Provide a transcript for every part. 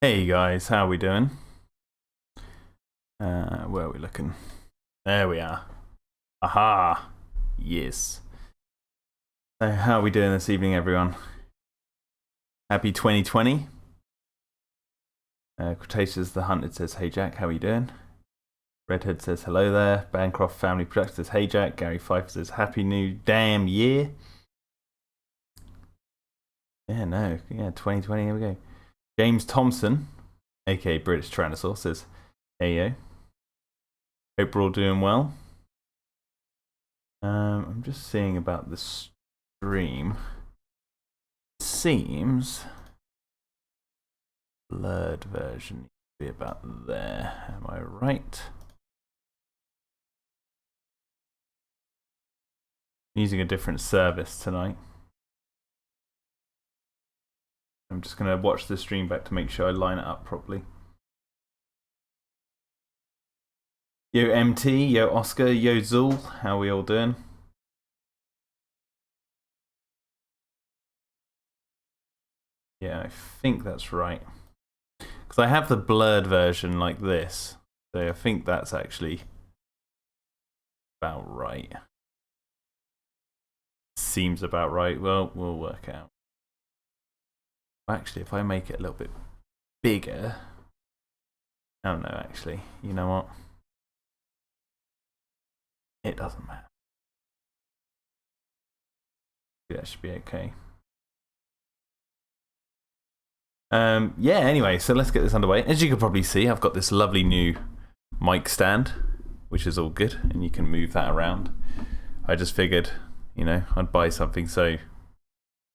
Hey guys, how are we doing? Where are we looking? There we are. Aha! Yes. So how are we doing this evening, everyone? Happy 2020. Cretaceous the Hunted says, hey Jack, how are you doing? Redhead says, hello there. Bancroft Family Productions says, hey Jack. Gary Pfeiffer says, happy new damn year. Yeah, no. Yeah, 2020, here we go. James Thompson, aka British Tyrannosaur, says, hey yo. Hope we're all doing well. I'm just seeing about the stream. It seems blurred version needs to be about there. Am I right? I'm using a different service tonight. I'm just going to watch the stream back to make sure I line it up properly. Yo MT, yo Oscar, yo Zul, how are we all doing? Yeah, I think that's right. Because I have the blurred version like this, so I think that's actually about right. Seems about right. Well, we'll work out. Actually, if I make it a little bit bigger... Oh no, actually, you know what? It doesn't matter. That should be okay. Yeah, anyway, so let's get this underway. As you can probably see, I've got this lovely new mic stand, which is all good, and you can move that around. I just figured, you know, I'd buy something, so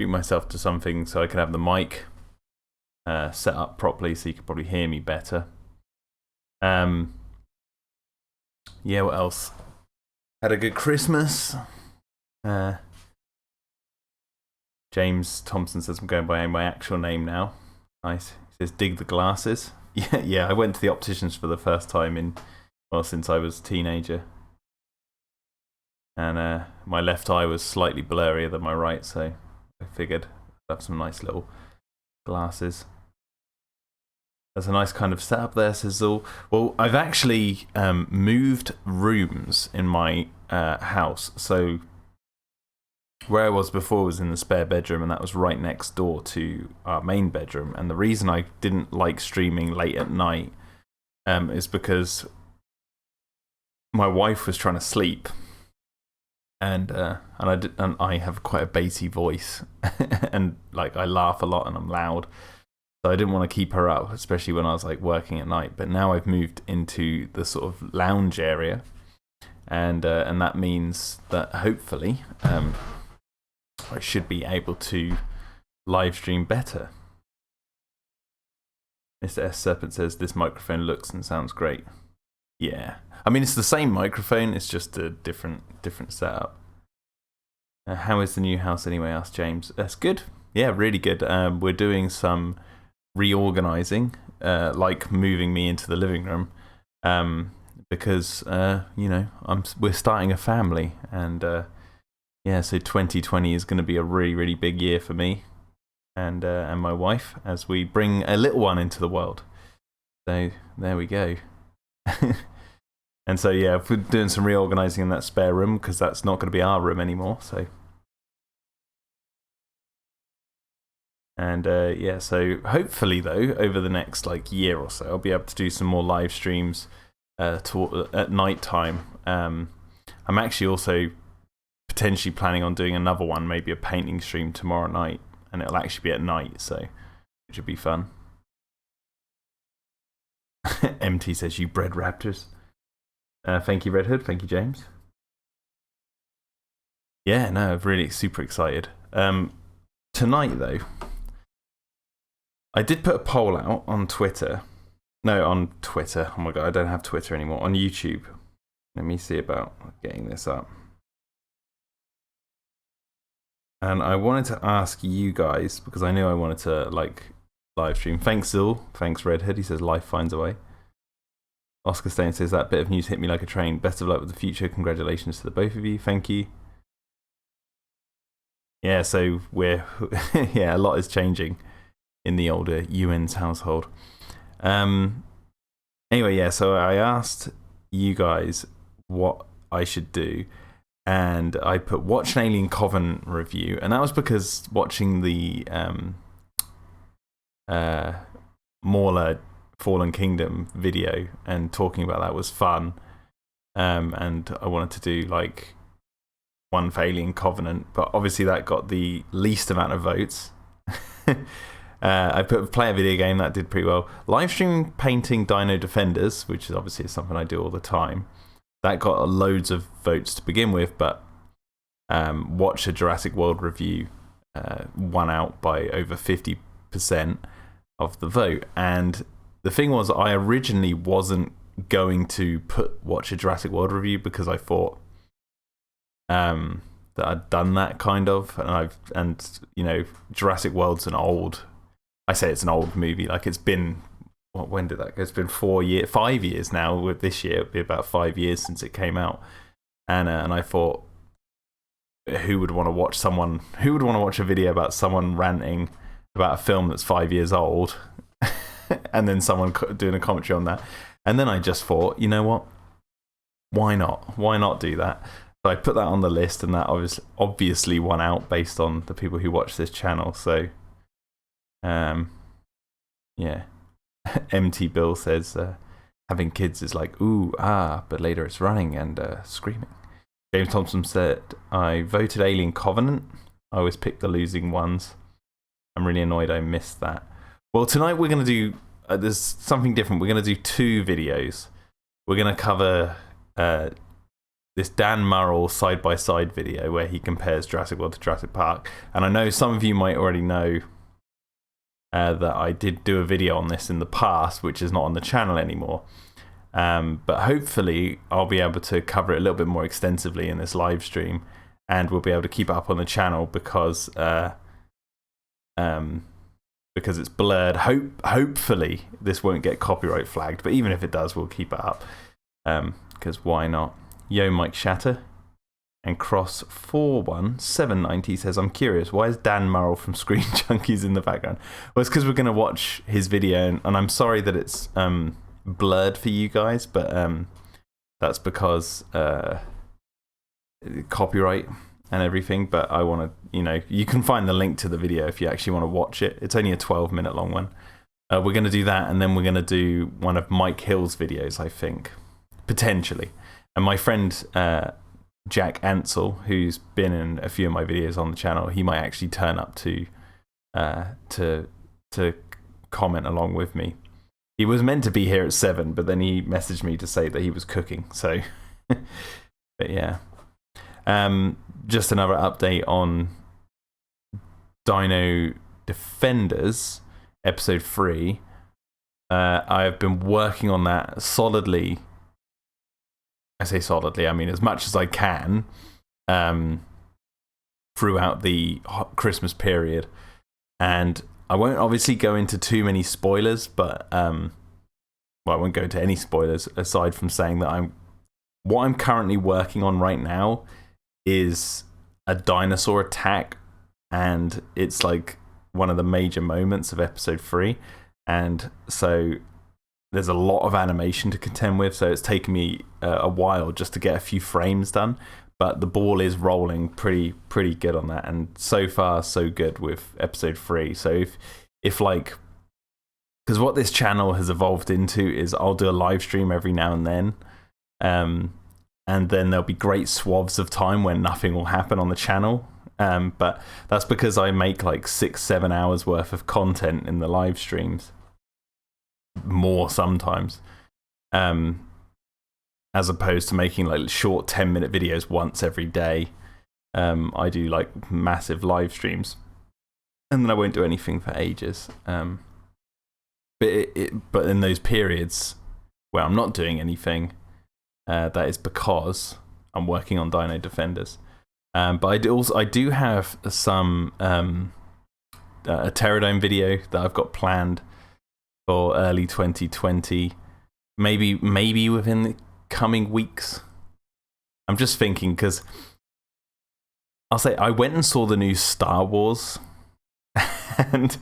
treat myself to something so I can have the mic set up properly so you can probably hear me better. Yeah, what else? Had a good Christmas. James Thompson says I'm going by my actual name now. Nice. He says dig the glasses. Yeah. I went to the opticians for the first time since I was a teenager. And my left eye was slightly blurrier than my right, so I figured I'd have some nice little glasses. There's a nice kind of setup there, says Zul. Well, I've actually moved rooms in my house. So where I was before was in the spare bedroom, and that was right next door to our main bedroom. And the reason I didn't like streaming late at night is because my wife was trying to sleep, and I have quite a bassy voice, and like I laugh a lot and I'm loud. So I didn't want to keep her up, especially when I was like working at night. But now I've moved into the sort of lounge area, and that means that hopefully I should be able to live stream better. Mr. S Serpent says this microphone looks and sounds great. Yeah, I mean it's the same microphone, it's just a different setup. How is the new house anyway? Asked James. That's good. Yeah, really good. We're doing some reorganizing, like moving me into the living room, because you know we're starting a family, and yeah, so 2020 is going to be a really, really big year for me and my wife as we bring a little one into the world. So there we go. And so yeah, we're doing some reorganizing in that spare room because that's not going to be our room anymore. So. And yeah, so hopefully though, over the next like year or so, I'll be able to do some more live streams at night time. I'm actually also potentially planning on doing another one, maybe a painting stream tomorrow night, and it'll actually be at night, so it should be fun. MT says you bred raptors. Thank you, Red Hood. Thank you, James. Yeah, no, I'm really super excited. Tonight though, I did put a poll out on Twitter. No, on Twitter. Oh my god, I don't have Twitter anymore. On YouTube. Let me see about getting this up. And I wanted to ask you guys, because I knew I wanted to like live stream. Thanks, Zul. Thanks, Redhead. He says life finds a way. Oscar Stain says that bit of news hit me like a train. Best of luck with the future. Congratulations to the both of you. Thank you. Yeah, so we're yeah, a lot is changing in the older Ewan's household. Anyway, yeah, so I asked you guys what I should do, and I put watch an Alien Covenant review, and that was because watching the Mauler Fallen Kingdom video and talking about that was fun, and I wanted to do like one for Alien Covenant, but obviously that got the least amount of votes. I put play a video game that did pretty well. Live stream painting Dino Defenders, which is obviously something I do all the time. That got loads of votes to begin with, but watch a Jurassic World review won out by over 50% of the vote. And the thing was, I originally wasn't going to watch a Jurassic World review because I thought that I'd done that kind of, and you know, Jurassic World's I say it's an old movie. Like it's been, when did that go? It's been 5 years now. With this year, it'll be about 5 years since it came out, and I thought, who would want to watch a video about someone ranting about a film that's 5 years old, and then someone doing a commentary on that? And then I just thought, you know what? Why not? Why not do that? So I put that on the list, and that obviously won out based on the people who watch this channel. So, yeah. MT Bill says having kids is like ooh but later it's running and screaming. James Thompson said, I voted Alien Covenant. I always pick the losing ones. I'm really annoyed I missed that. Well, tonight we're going to do there's something different. We're going to do 2 videos. We're going to cover this Dan Murrell side-by-side video where he compares Jurassic World to Jurassic Park. And I know some of you might already know that I did do a video on this in the past, which is not on the channel anymore. But hopefully I'll be able to cover it a little bit more extensively in this live stream, and we'll be able to keep it up on the channel because it's blurred. Hopefully this won't get copyright flagged, but even if it does, we'll keep it up, because why not? Yo Mike Shatter and Cross 41790 says, I'm curious, why is Dan Murrell from Screen Junkies in the background? Well, it's because we're going to watch his video, and I'm sorry that it's blurred for you guys, but that's because copyright and everything. But I want to, you can find the link to the video if you actually want to watch it. It's only a 12-minute long one. We're going to do that, and then we're going to do one of Mike Hill's videos, I think, potentially. And my friend Jack Ansel, who's been in a few of my videos on the channel, he might actually turn up to comment along with me. He was meant to be here at 7, but then he messaged me to say that he was cooking. So, but yeah. Just another update on Dino Defenders, episode 3. I've been working on that solidly. I say solidly, I mean as much as I can, throughout the Christmas period. And I won't obviously go into too many spoilers, but I won't go into any spoilers aside from saying that what I'm currently working on right now is a dinosaur attack, and it's like one of the major moments of episode 3. And so there's a lot of animation to contend with, so it's taken me a while just to get a few frames done. But the ball is rolling pretty good on that, and so far so good with episode 3. So if like, because what this channel has evolved into is I'll do a live stream every now and then, and then there'll be great swaths of time when nothing will happen on the channel. But that's because I make like 6-7 hours worth of content in the live streams. More sometimes, as opposed to making like short 10-minute videos once every day. I do like massive live streams, and then I won't do anything for ages. But in those periods where I'm not doing anything, that is because I'm working on Dino Defenders. But I do have some a Pterodome video that I've got planned for early 2020, maybe within the coming weeks. I'm just thinking, because I'll say I went and saw the new Star Wars, and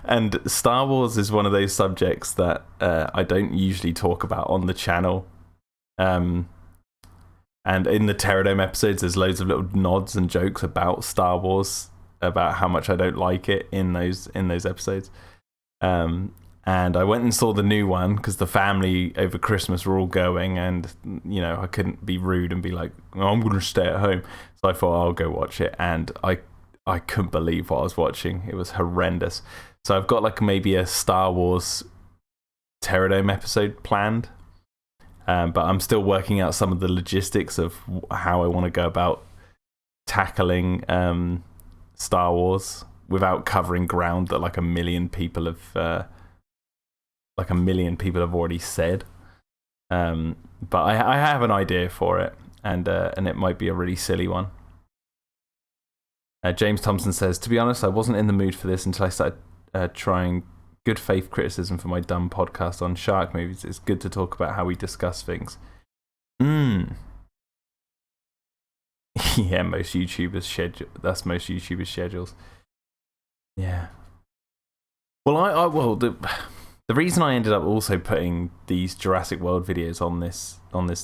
and Star Wars is one of those subjects that I don't usually talk about on the channel. And in the Pterodome episodes, there's loads of little nods and jokes about Star Wars, about how much I don't like it in those episodes. And I went and saw the new one because the family over Christmas were all going, and I couldn't be rude and be like, oh, I'm going to stay at home. So I thought I'll go watch it, and I couldn't believe what I was watching. It was horrendous. So I've got like maybe a Star Wars Pterodome episode planned, but I'm still working out some of the logistics of how I want to go about tackling Star Wars without covering ground that like a million people have already said. But I have an idea for it, and it might be a really silly one. James Thompson says, to be honest, I wasn't in the mood for this until I started trying good faith criticism for my dumb podcast on shark movies. It's good to talk about how we discuss things. Yeah, most YouTubers schedule. That's most YouTubers' schedules. Yeah. Well, the reason I ended up also putting these Jurassic World videos on this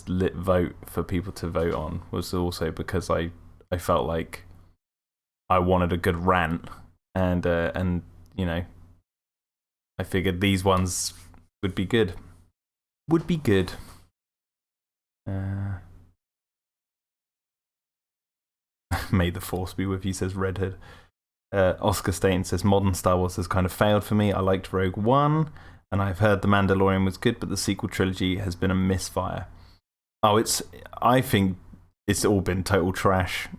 lit vote for people to vote on was also because I felt like I wanted a good rant, and I figured these ones would be good. May the force be with you, says Redhead. Oscar Staten says, modern Star Wars has kind of failed for me. I liked Rogue One, and I've heard The Mandalorian was good, but the sequel trilogy has been a misfire. I think it's all been total trash.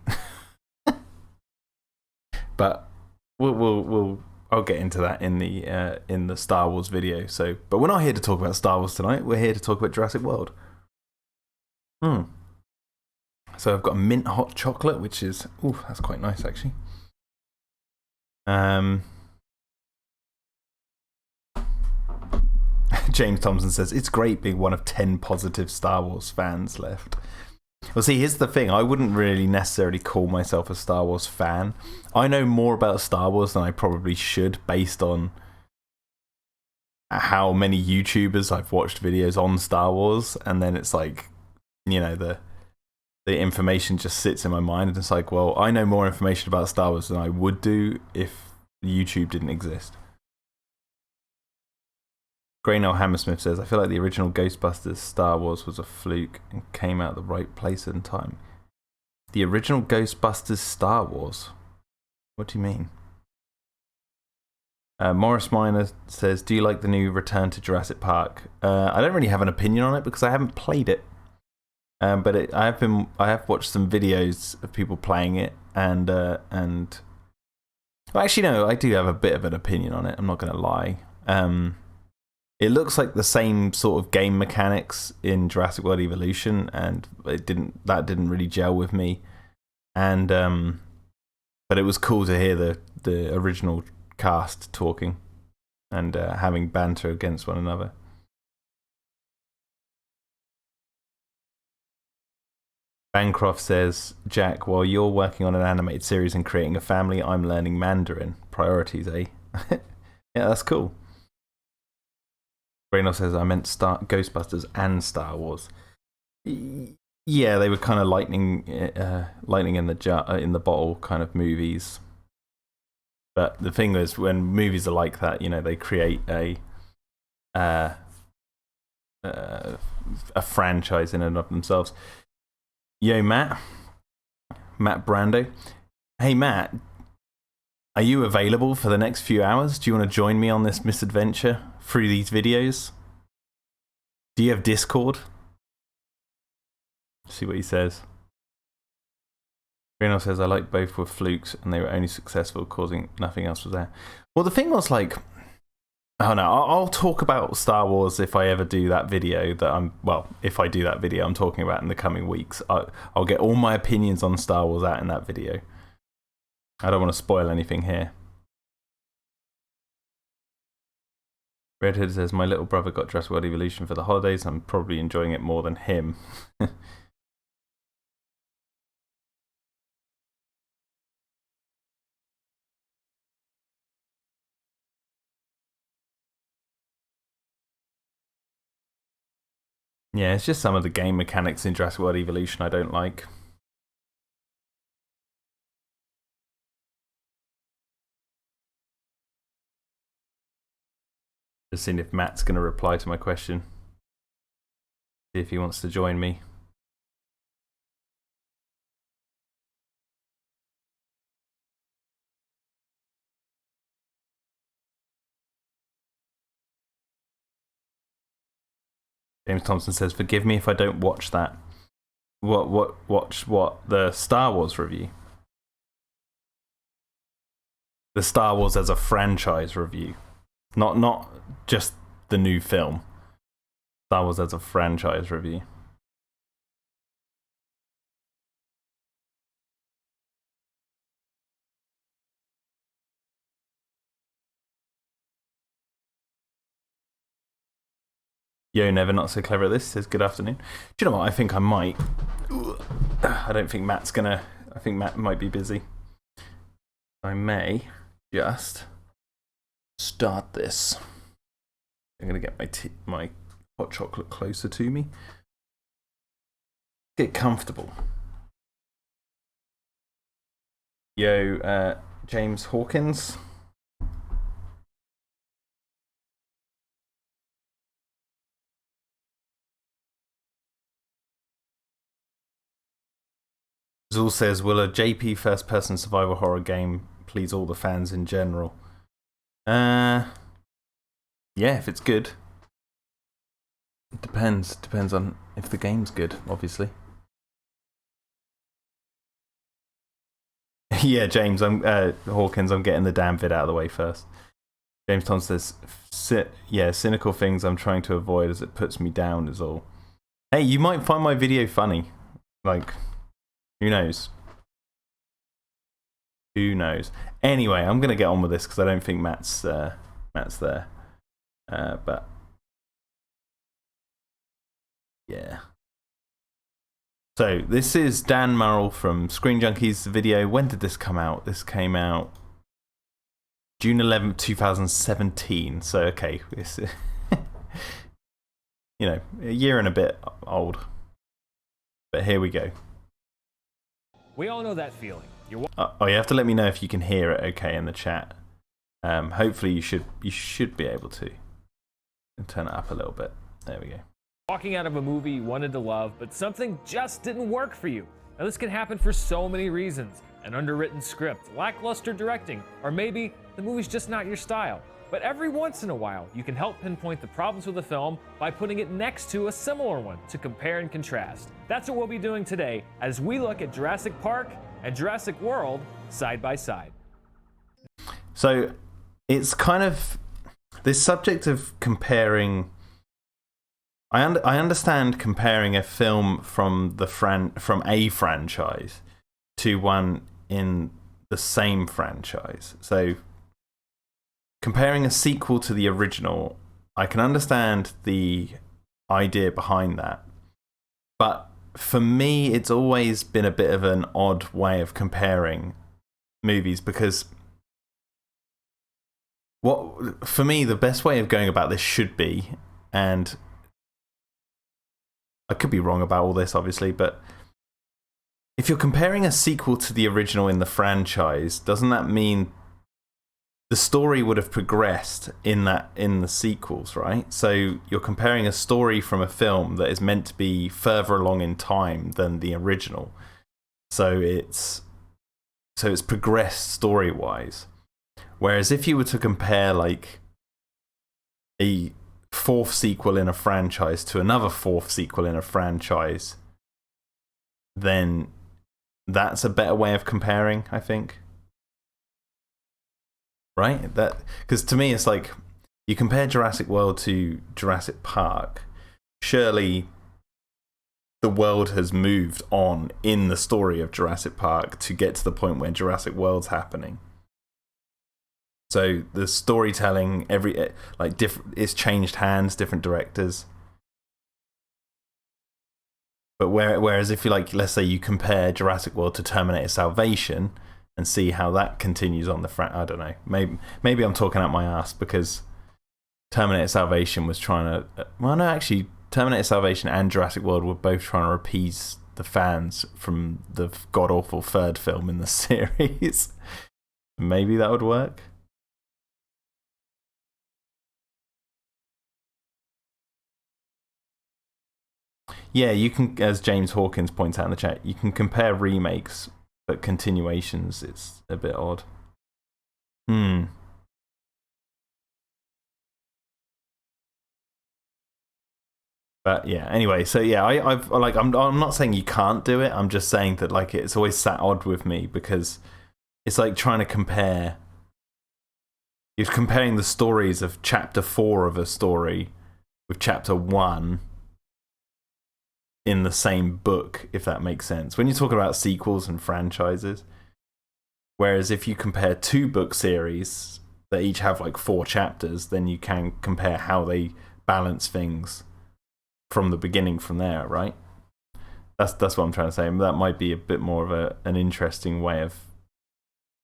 But I'll get into that in the Star Wars video. So, but we're not here to talk about Star Wars tonight. We're here to talk about Jurassic World. So I've got a mint hot chocolate, which is that's quite nice actually. James Thompson says, it's great being one of 10 positive Star Wars fans left. Well, see, here's the thing. I wouldn't really necessarily call myself a Star Wars fan. I know more about Star Wars than I probably should based on how many YouTubers I've watched videos on Star Wars. And then it's like, the information just sits in my mind. And it's like, well, I know more information about Star Wars than I would do if YouTube didn't exist. Graynell Hammersmith says, I feel like the original Ghostbusters Star Wars was a fluke and came out at the right place and time. The original Ghostbusters Star Wars? What do you mean? Morris Miner says, do you like the new Return to Jurassic Park? I don't really have an opinion on it because I haven't played it. But I have watched some videos of people playing it, and well, actually no, I do have a bit of an opinion on it. I'm not going to lie. It looks like the same sort of game mechanics in Jurassic World Evolution, and that didn't really gel with me. And but it was cool to hear the original cast talking and having banter against one another. Bancroft says, Jack, while you're working on an animated series and creating a family, I'm learning Mandarin. Priorities, eh? Yeah, that's cool. Brainov says, I meant Ghostbusters and Star Wars. Yeah, they were kind of lightning in the bottle kind of movies. But the thing is, when movies are like that, they create a franchise in and of themselves. Yo, Matt Brando. Hey, Matt, are you available for the next few hours? Do you want to join me on this misadventure through these videos? Do you have Discord? See what he says. Reno says, I like both were flukes and they were only successful causing nothing else was there. Well, the thing was like, oh no, I'll talk about Star Wars if I ever do that video if I do that video I'm talking about in the coming weeks. I'll get all my opinions on Star Wars out in that video. I don't want to spoil anything here. Redhead says, my little brother got Jurassic World Evolution for the holidays. I'm probably enjoying it more than him. Yeah, it's just some of the game mechanics in Jurassic World Evolution I don't like. Just seeing if Matt's going to reply to my question. See if he wants to join me. James Thompson says, "Forgive me if I don't watch that." Watch what? The Star Wars review? The Star Wars as a franchise review. Not just the new film. Star Wars as a franchise review. Yo, never not so clever at this, says good afternoon. Do you know what? I think I might. I don't think Matt's gonna. I think Matt might be busy. I may just start this. I'm gonna get my hot chocolate closer to me. Get comfortable. Yo, James Hawkins. Zool says, will a JP first-person survival horror game please all the fans in general? Yeah, if it's good. It depends. Depends on if the game's good, obviously. Yeah, James, Hawkins, I'm getting the damn vid out of the way first. James Thompson says, cynical things I'm trying to avoid as it puts me down is all. Hey, you might find my video funny. Like, who knows? Who knows? Anyway, I'm going to get on with this because I don't think Matt's there. But yeah. So this is Dan Murrell from Screen Junkies video. When did this come out? This came out June 11th, 2017. So okay, it's you know, a year and a bit old. But here we go. We all know that feeling. You have to let me know if you can hear it okay in the chat. Hopefully you should be able to. And turn it up a little bit. There we go. Walking out of a movie you wanted to love, but something just didn't work for you. Now this can happen for so many reasons. An underwritten script, lackluster directing, or maybe the movie's just not your style. But every once in a while, you can help pinpoint the problems with a film by putting it next to a similar one to compare and contrast. That's what we'll be doing today as we look at Jurassic Park and Jurassic World side by side. So it's kind of this subject of comparing. I understand comparing a film from a franchise to one in the same franchise. So comparing a sequel to the original, I can understand the idea behind that. But for me, it's always been a bit of an odd way of comparing movies because for me, the best way of going about this should be, and I could be wrong about all this, obviously, but if you're comparing a sequel to the original in the franchise, doesn't that mean the story would have progressed in the sequels, right? So you're comparing a story from a film that is meant to be further along in time than the original. So it's progressed story-wise. Whereas if you were to compare like a fourth sequel in a franchise to another fourth sequel in a franchise, then that's a better way of comparing, I think. Right? That because to me it's like you compare Jurassic World to Jurassic Park. Surely the world has moved on in the story of Jurassic Park to get to the point where Jurassic World's happening. So the storytelling, it's changed hands, different directors. But whereas if you let's say you compare Jurassic World to Terminator Salvation and see how that continues on the front, I don't know. Maybe I'm talking out my ass because Terminator Salvation was trying to. Well, no, actually, Terminator Salvation and Jurassic World were both trying to appease the fans from the god-awful third film in the series. Maybe that would work. Yeah, you can, as James Hawkins points out in the chat, you can compare remakes, but continuations, it's a bit odd. But yeah, anyway, so yeah, I've like I'm not saying you can't do it. I'm just saying that like it's always sat odd with me because it's like trying to compare. You're comparing the stories of chapter 4 of a story with chapter 1 in the same book, if that makes sense. When you talk about sequels and franchises, whereas if you compare 2 book series that each have like 4 chapters, then you can compare how they balance things from the beginning from there, right? That's what I'm trying to say. That might be a bit more of an interesting way of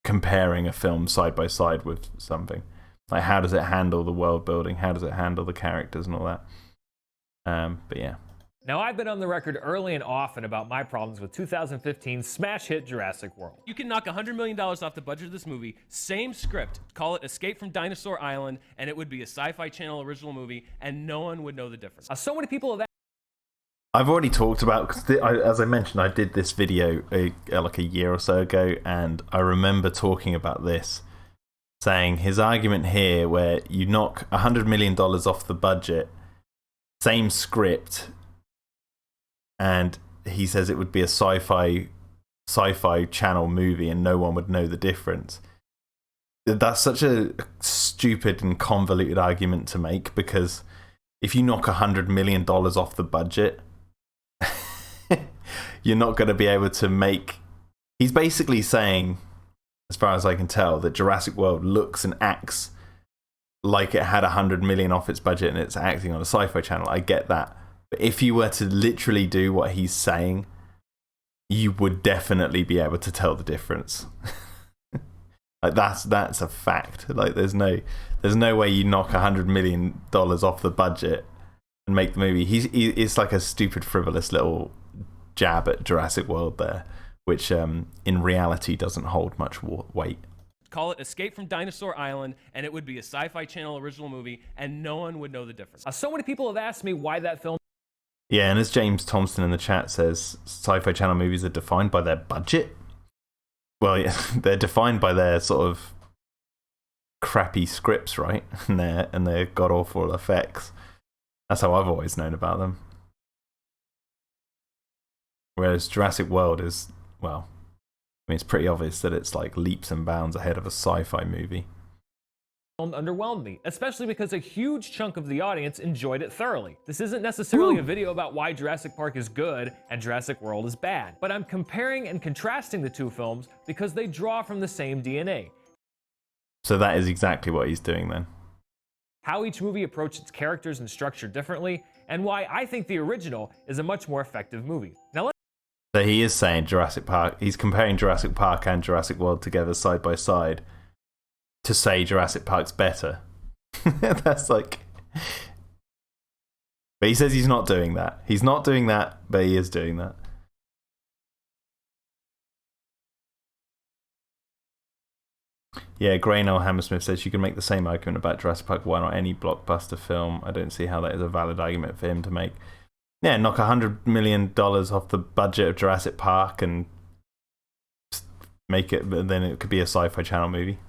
comparing a film side by side with something. Like, how does it handle the world building? How does it handle the characters and all that? But yeah. Now, I've been on the record early and often about my problems with 2015's smash hit Jurassic World. You can knock $100 million off the budget of this movie, same script, call it Escape from Dinosaur Island, and it would be a Sci-Fi Channel original movie, and no one would know the difference. So many people have I've already talked about, because as I mentioned, I did this video like a year or so ago, and I remember talking about this, saying his argument here where you knock $100 million off the budget, same script, and he says it would be a sci-fi channel movie and no one would know the difference. That's such a stupid and convoluted argument to make, because if you knock $100 million off the budget, you're not going to be able to make... He's basically saying, as far as I can tell, that Jurassic World looks and acts like it had $100 million off its budget and it's acting on a sci-fi channel. I get that. But if you were to literally do what he's saying, you would definitely be able to tell the difference. Like that's a fact. Like there's no way you knock $100 million off the budget and make the movie. It's like a stupid, frivolous little jab at Jurassic World there, which in reality doesn't hold much weight. Call it Escape from Dinosaur Island, and it would be a Sci-Fi Channel original movie, and no one would know the difference. So many people have asked me why that film... Yeah, and as James Thompson in the chat says, Sci-Fi Channel movies are defined by their budget. Well, yeah, they're defined by their sort of crappy scripts, right? And their god-awful effects. That's how I've always known about them. Whereas Jurassic World is, well, I mean, it's pretty obvious that it's like leaps and bounds ahead of a sci-fi movie. Underwhelmed me, especially because a huge chunk of the audience enjoyed it thoroughly. This isn't necessarily a video about why Jurassic Park is good and Jurassic World is bad, but I'm comparing and contrasting the 2 films because they draw from the same DNA. So that is exactly what he's doing then. How each movie approached its characters and structure differently, and why I think the original is a much more effective movie. Now So he is saying Jurassic Park, he's comparing Jurassic Park and Jurassic World together side by side to say Jurassic Park's better. That's like... But he says he's not doing that. He's not doing that, but he is doing that. Yeah, Graynell Hammersmith says you can make the same argument about Jurassic Park. Why not any blockbuster film? I don't see how that is a valid argument for him to make. Yeah, knock $100 million off the budget of Jurassic Park and make it, then it could be a Sci-Fi Channel movie.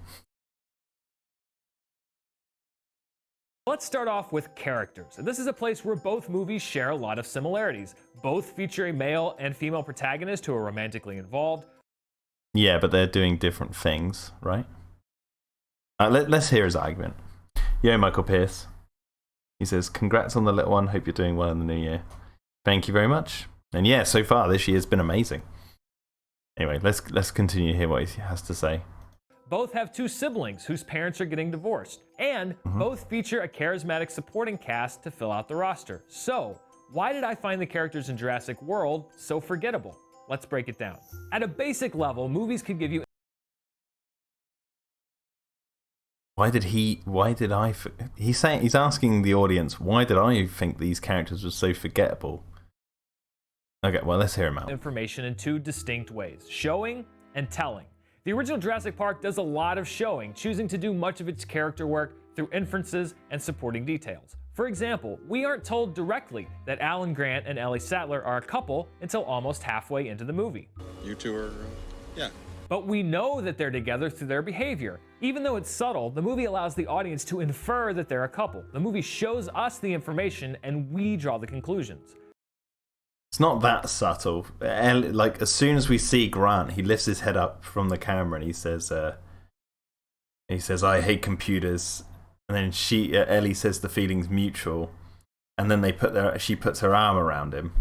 let's start off with characters. This is a place where both movies share a lot of similarities. Both feature a male and female protagonist who are romantically involved. Yeah, but they're doing different things, right? Let's hear his argument. Yo, Michael Pierce. He says, congrats on the little one. Hope you're doing well in the new year. Thank you very much. And yeah, so far this year's been amazing. Anyway, let's continue to hear what he has to say. Both have two siblings whose parents are getting divorced, and both feature a charismatic supporting cast to fill out the roster. So, why did I find the characters in Jurassic World so forgettable? Let's break it down. At a basic level, movies could give you He's asking the audience, why did I think these characters were so forgettable? Okay, well, let's hear him out. Information in two distinct ways, showing and telling. The original Jurassic Park does a lot of showing, choosing to do much of its character work through inferences and supporting details. For example, we aren't told directly that Alan Grant and Ellie Sattler are a couple until almost halfway into the movie. You two are, yeah. But we know that they're together through their behavior. Even though it's subtle, the movie allows the audience to infer that they're a couple. The movie shows us the information and we draw the conclusions. It's not that subtle. Like, as soon as we see Grant, he lifts his head up from the camera and he says, I hate computers. And then Ellie says the feeling's mutual. And then she puts her arm around him.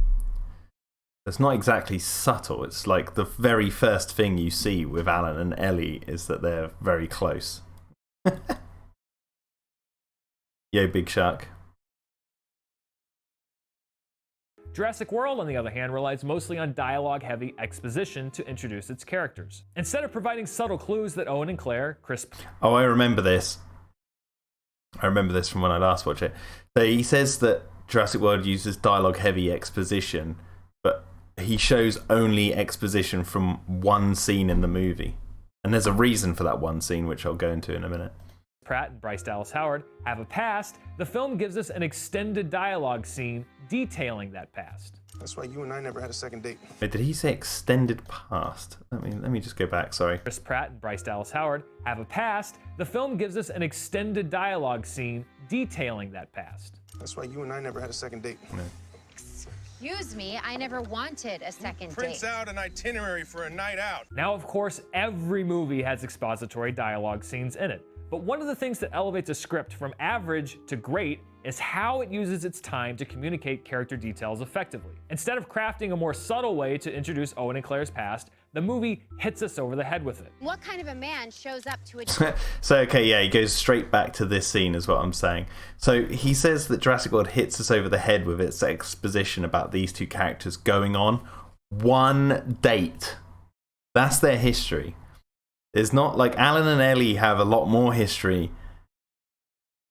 It's not exactly subtle. It's like the very first thing you see with Alan and Ellie is that they're very close. Yo, Big Shark. Jurassic World, on the other hand, relies mostly on dialogue-heavy exposition to introduce its characters. Instead of providing subtle clues that Owen and Claire crisp. Oh, I remember this. I remember this from when I last watched it. So he says that Jurassic World uses dialogue-heavy exposition, but he shows only exposition from one scene in the movie. And there's a reason for that one scene, which I'll go into in a minute. Pratt and Bryce Dallas Howard have a past. The film gives us an extended dialogue scene detailing that past. That's why you and I never had a second date. Wait, did he say extended past? Let me just go back, sorry. Chris Pratt and Bryce Dallas Howard have a past. The film gives us an extended dialogue scene detailing that past. That's why you and I never had a second date. No. Excuse me, I never wanted a second Prints date. out an itinerary for a night out. Now, of course, every movie has expository dialogue scenes in it. But one of the things that elevates a script from average to great is how it uses its time to communicate character details effectively. Instead of crafting a more subtle way to introduce Owen and Claire's past, the movie hits us over the head with it. What kind of a man shows up to a So, okay, yeah, he goes straight back to this scene is what I'm saying. So he says that Jurassic World hits us over the head with its exposition about these two characters going on one date. That's their history. It's not like Alan and Ellie have a lot more history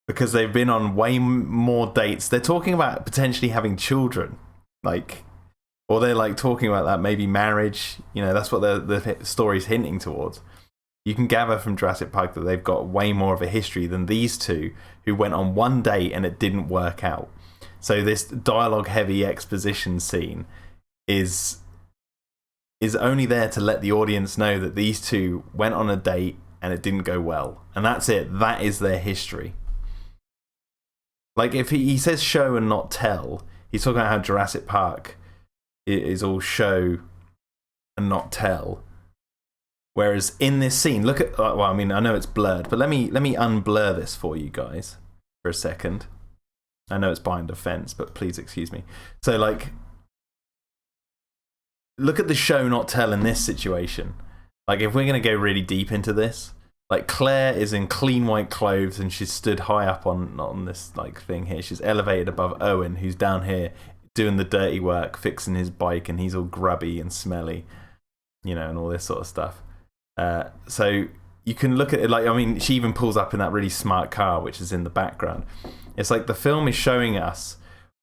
because they've been on way more dates. They're talking about potentially having children, like, or they're like talking about that maybe marriage. You know, that's what the story's hinting towards. You can gather from Jurassic Park that they've got way more of a history than these two who went on one date and it didn't work out. So this dialogue-heavy exposition scene is only there to let the audience know that these two went on a date and it didn't go well. And that's it. That is their history. Like, if he says show and not tell, he's talking about how Jurassic Park is all show and not tell. Whereas in this scene, look at... Well, I mean, I know it's blurred, but let me unblur this for you guys for a second. I know it's behind a fence, but please excuse me. So, like... Look at the show not tell in this situation. Like, if we're going to go really deep into this, like, Claire is in clean white clothes and she's stood high up on this like thing here. She's elevated above Owen, who's down here doing the dirty work, fixing his bike, and he's all grubby and smelly, you know, and all this sort of stuff. So you can look at it like, I mean, she even pulls up in that really smart car, which is in the background. It's like the film is showing us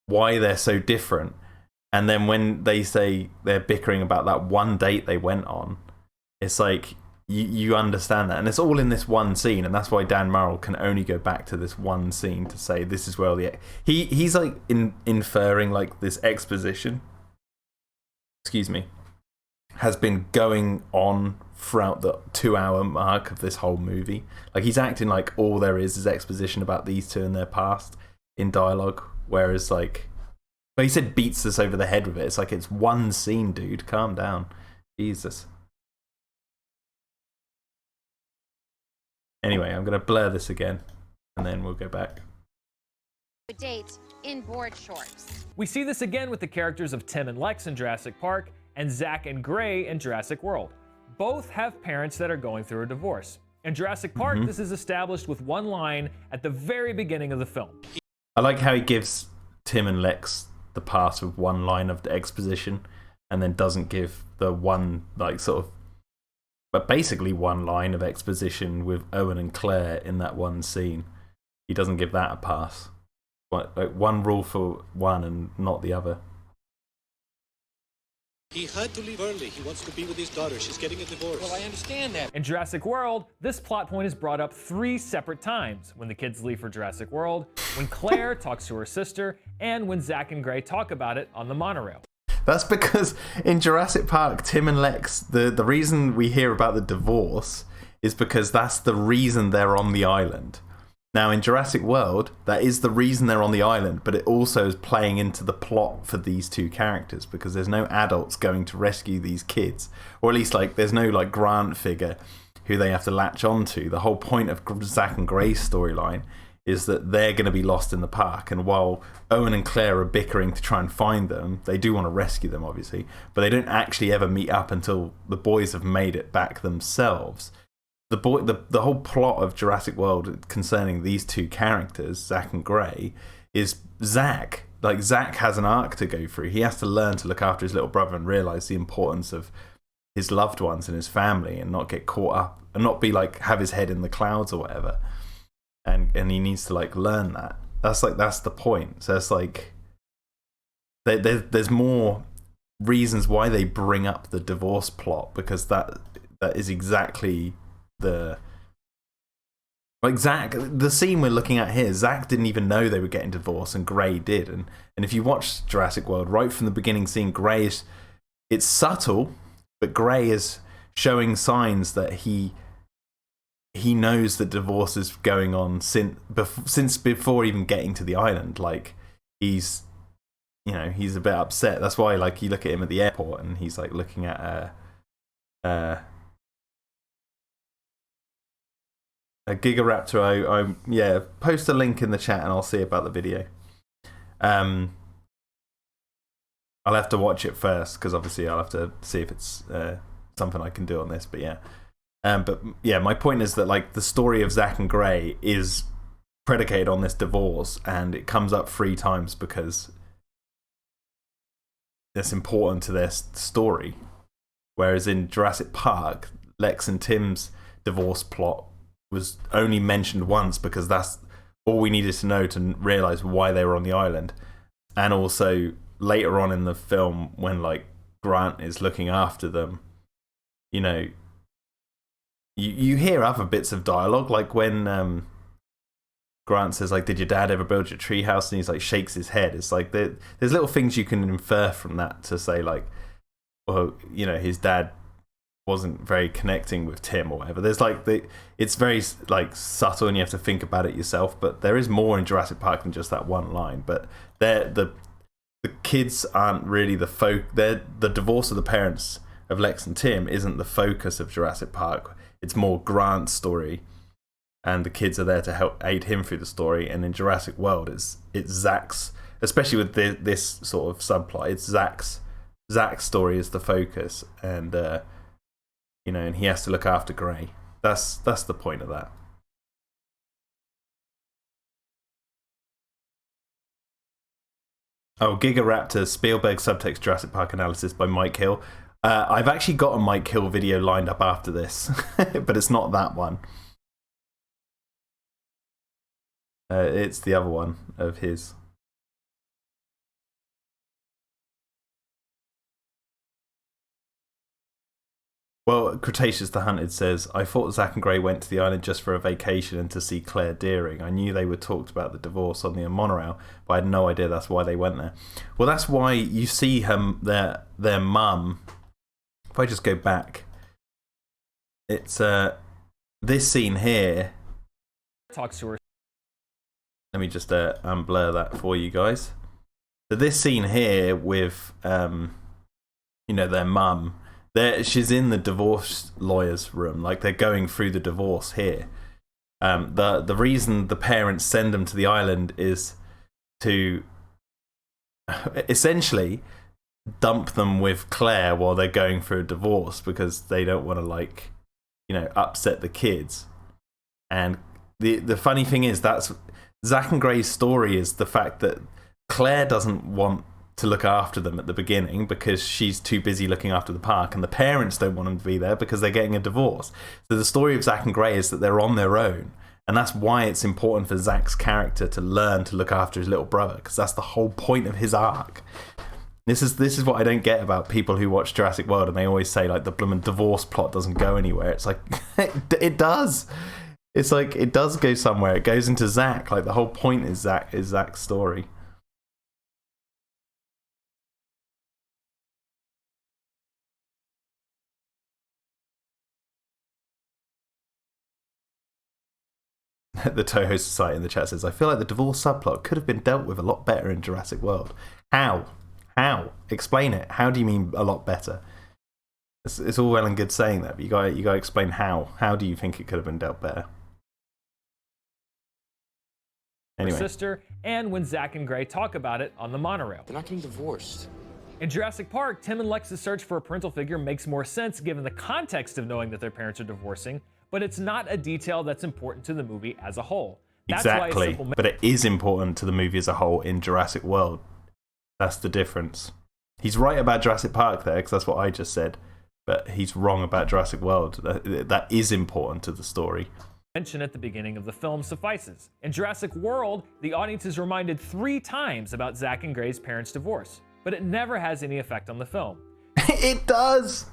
why they're so different. And then when they say they're bickering about that one date they went on, it's like you understand that. And it's all in this one scene. And that's why Dan Murrell can only go back to this one scene to say this is where he's like inferring like this exposition, excuse me, has been going on throughout the 2-hour mark of this whole movie. Like, he's acting like all there is exposition about these two and their past in dialogue. Whereas, like... But he said beats us over the head with it. It's like, it's one scene, dude. Calm down. Jesus. Anyway, I'm going to blur this again, and then we'll go back. date in board shorts. We see this again with the characters of Tim and Lex in Jurassic Park and Zach and Gray in Jurassic World. Both have parents that are going through a divorce. In Jurassic Park, this is established with one line at the very beginning of the film. I like how he gives Tim and Lex the part of one line of the exposition and then doesn't give the one, like, sort of but basically one line of exposition with Owen and Claire in that one scene. He doesn't give that a pass. Like one rule for one and not the other. He had to leave early. He wants to be with his daughter. She's getting a divorce. Well, I understand that. In Jurassic World, this plot point is brought up 3 separate times: when the kids leave for Jurassic World, when Claire talks to her sister, and when Zach and Gray talk about it on the monorail. That's because in Jurassic Park, Tim and Lex, the reason we hear about the divorce is because that's the reason they're on the island. Now, in Jurassic World, that is the reason they're on the island, but it also is playing into the plot for these 2 characters because there's no adults going to rescue these kids. Or at least, like, there's no, like, Grant figure who they have to latch onto. The whole point of Zach and Gray's storyline is that they're going to be lost in the park, and while Owen and Claire are bickering to try and find them, they do want to rescue them, obviously, but they don't actually ever meet up until the boys have made it back themselves. The whole plot of Jurassic World concerning these 2 characters, Zach and Gray, is Zach. Like, Zach has an arc to go through. He has to learn to look after his little brother and realise the importance of his loved ones and his family and not get caught up and not be like, have his head in the clouds or whatever. And he needs to, like, learn that. That's the point. So it's like, there's more reasons why they bring up the divorce plot, because that is exactly like Zach, the scene we're looking at here, Zach didn't even know they were getting divorced and Gray did, and if you watch Jurassic World, right from the beginning scene, it's subtle, but Gray is showing signs that he knows that divorce is going on since before even getting to the island. Like, he's a bit upset. That's why, like, you look at him at the airport and he's like looking at a Gigaraptor. I post a link in the chat and I'll see about the video. I'll have to watch it first because obviously I'll have to see if it's something I can do on this. But yeah, my point is that, like, the story of Zach and Gray is predicated on this divorce, and it comes up 3 times because it's important to their story. Whereas in Jurassic Park, Lex and Tim's divorce plot was only mentioned once because that's all we needed to know to realise why they were on the island. And also later on in the film, when, like, Grant is looking after them, you know, you hear other bits of dialogue, like when Grant says, like, did your dad ever build your treehouse? And he's like, shakes his head. It's like there's little things you can infer from that to say, like, well, you know, his dad wasn't very connecting with Tim or whatever. There's like it's very, like, subtle and you have to think about it yourself, but there is more in Jurassic Park than just that one line. But the kids aren't really the divorce of the parents of Lex and Tim isn't the focus of Jurassic Park. It's more Grant's story, and the kids are there to help aid him through the story. And in Jurassic World, it's Zach's, especially with this sort of subplot, it's Zach's story is the focus, and you know, and he has to look after Gray. That's the point of that. Oh, Gigaraptor, Spielberg subtext Jurassic Park analysis by Mike Hill. I've actually got a Mike Hill video lined up after this, but it's not that one. It's the other one of his. Well, Cretaceous the Hunted says, I thought Zach and Gray went to the island just for a vacation and to see Claire Deering. I knew they were talked about the divorce on the monorail, but I had no idea that's why they went there. Well, that's why you see their mum. If I just go back, it's this scene here. Talks to her. Let me just unblur that for you guys. So this scene here with you know, their mum. She's in the divorce lawyer's room, like they're going through the divorce here. The reason the parents send them to the island is to essentially dump them with Claire while they're going through a divorce, because they don't want to, like, you know, upset the kids. And the funny thing is, that's Zach and Gray's story, is the fact that Claire doesn't want to look after them at the beginning because she's too busy looking after the park, and the parents don't want them to be there because they're getting a divorce. So the story of Zack and Gray is that they're on their own, and that's why it's important for Zack's character to learn to look after his little brother, because that's the whole point of his arc. This is what I don't get about people who watch Jurassic World, and they always say like the bloomin' divorce plot doesn't go anywhere. It's like it does. It's like it does go somewhere. It goes into Zack. Like the whole point is Zack's story. The Toho Society in the chat says, I feel like the divorce subplot could have been dealt with a lot better in Jurassic World. How? Explain it. How do you mean a lot better? It's all well and good saying that, but you got to explain how. How do you think it could have been dealt better? Anyway. Sister, and when Zack and Gray talk about it on the monorail. They're not getting divorced. In Jurassic Park, Tim and Lex's search for a parental figure makes more sense given the context of knowing that their parents are divorcing, but it's not a detail that's important to the movie as a whole. That's exactly, but it is important to the movie as a whole in Jurassic World. That's the difference. He's right about Jurassic Park there, because that's what I just said, but he's wrong about Jurassic World. That is important to the story. Mention at the beginning of the film suffices. In Jurassic World, the audience is reminded 3 times about Zack and Gray's parents' divorce, but it never has any effect on the film. It does!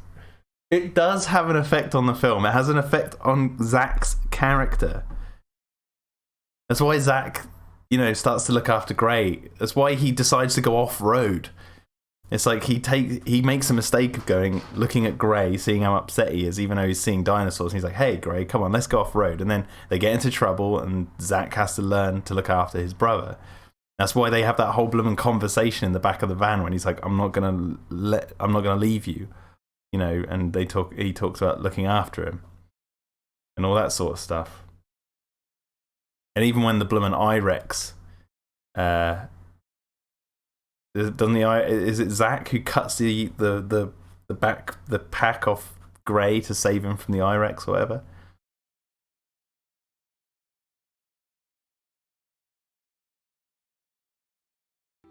It does have an effect on the film. It has an effect on Zack's character. That's why Zack, starts to look after Gray. That's why he decides to go off-road. It's like he makes a mistake of looking at Gray, seeing how upset he is, even though he's seeing dinosaurs. And he's like, hey, Gray, come on, let's go off-road. And then they get into trouble, and Zack has to learn to look after his brother. That's why they have that whole blooming conversation in the back of the van when he's like, I'm not gonna leave you. And he talks about looking after him and all that sort of stuff. And even when the bloomin' I-Rex, is it Zack who cuts the pack off Gray to save him from the I-Rex or whatever?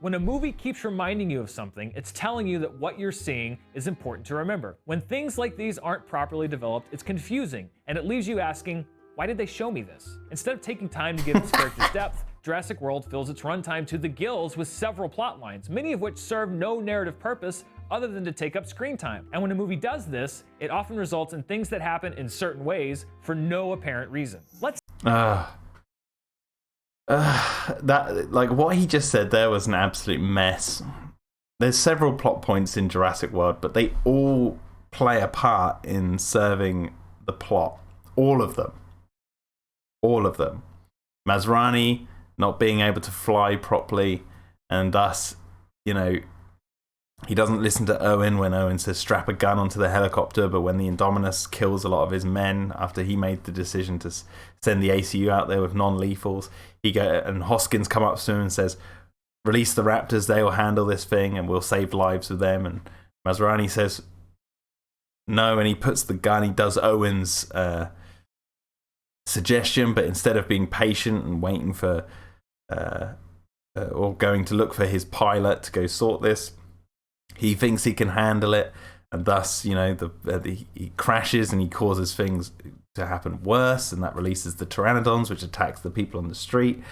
When a movie keeps reminding you of something, it's telling you that what you're seeing is important to remember. When things like these aren't properly developed, it's confusing, and it leaves you asking, why did they show me this? Instead of taking time to give its characters depth, Jurassic World fills its runtime to the gills with several plot lines, many of which serve no narrative purpose other than to take up screen time. And when a movie does this, it often results in things that happen in certain ways for no apparent reason. What he just said there was an absolute mess. There's several plot points in Jurassic World, but they all play a part in serving the plot. All of them. Masrani not being able to fly properly, and thus, he doesn't listen to Owen when Owen says strap a gun onto the helicopter, but when the Indominus kills a lot of his men after he made the decision to send the ACU out there with non-lethals, and Hoskins come up to him and says, release the raptors, they'll handle this thing and we'll save lives with them. And Masrani says no, and he puts the gun, he does Owen's suggestion, but instead of being patient and waiting for or going to look for his pilot to go sort this, he thinks he can handle it, and thus, he crashes and he causes things to happen worse, and that releases the pteranodons, which attacks the people on the street.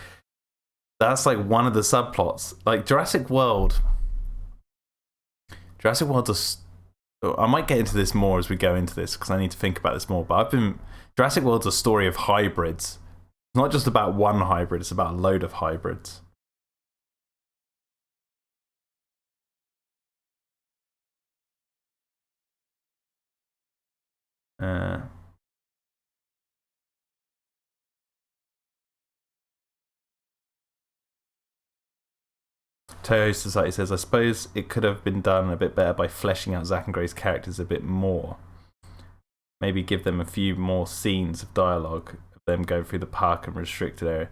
That's like one of the subplots. Like Jurassic World is... I might get into this more as we go into this, because I need to think about this more, but Jurassic World's a story of hybrids. It's not just about one hybrid, it's about a load of hybrids. Toho Society says, I suppose it could have been done a bit better by fleshing out Zack and Gray's characters a bit more. Maybe give them a few more scenes of dialogue of them going through the park and restricted area.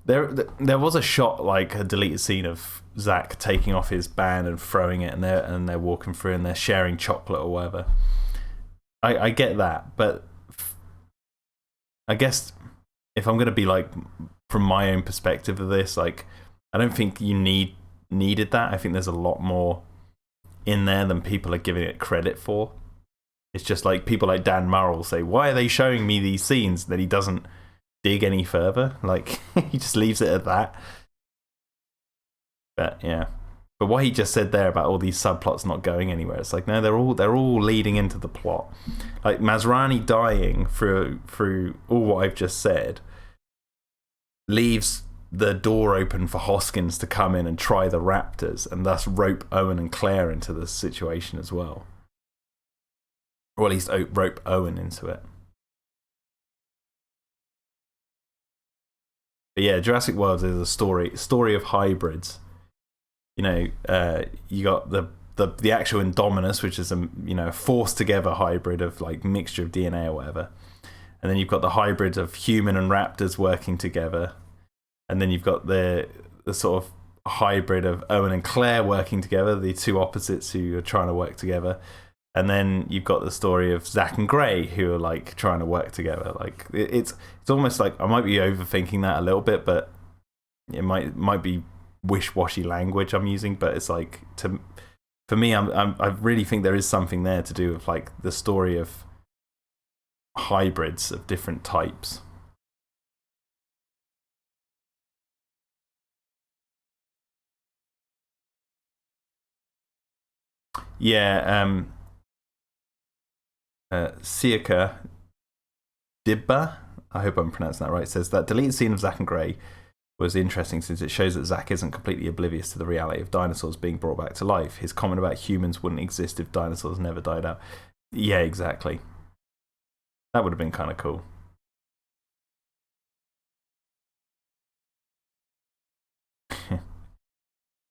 There was a shot, like a deleted scene of Zack taking off his band and throwing it, and they're walking through and they're sharing chocolate or whatever. I get that, but I guess if I'm going to be like, from my own perspective of this, like, I don't think you need needed that. I think there's a lot more in there than people are giving it credit for. It's just like people like Dan Murrell say, why are they showing me these scenes? That he doesn't dig any further. Like, he just leaves it at that. But yeah. But what he just said there about all these subplots not going anywhere, it's like, no, they're all leading into the plot. Like Masrani dying through all what I've just said leaves the door open for Hoskins to come in and try the Raptors and thus rope Owen and Claire into the situation as well. Or at least rope Owen into it. But yeah, Jurassic World is a story of hybrids. You know, you got the actual Indominus, which is a forced together hybrid of like mixture of DNA or whatever, and then you've got the hybrid of human and raptors working together, and then you've got the sort of hybrid of Owen and Claire working together, the two opposites who are trying to work together, and then you've got the story of Zack and Gray who are like trying to work together. Like it's almost like I might be overthinking that a little bit, but it might be wish-washy language I'm using, but it's like for me, I really think there is something there to do with like the story of hybrids of different types. Yeah, Siaka Dibba, I hope I'm pronouncing that right, says that deleted scene of Zack and Gray was interesting since it shows that Zack isn't completely oblivious to the reality of dinosaurs being brought back to life. His comment about humans wouldn't exist if dinosaurs never died out. Yeah, exactly. That would have been kind of cool.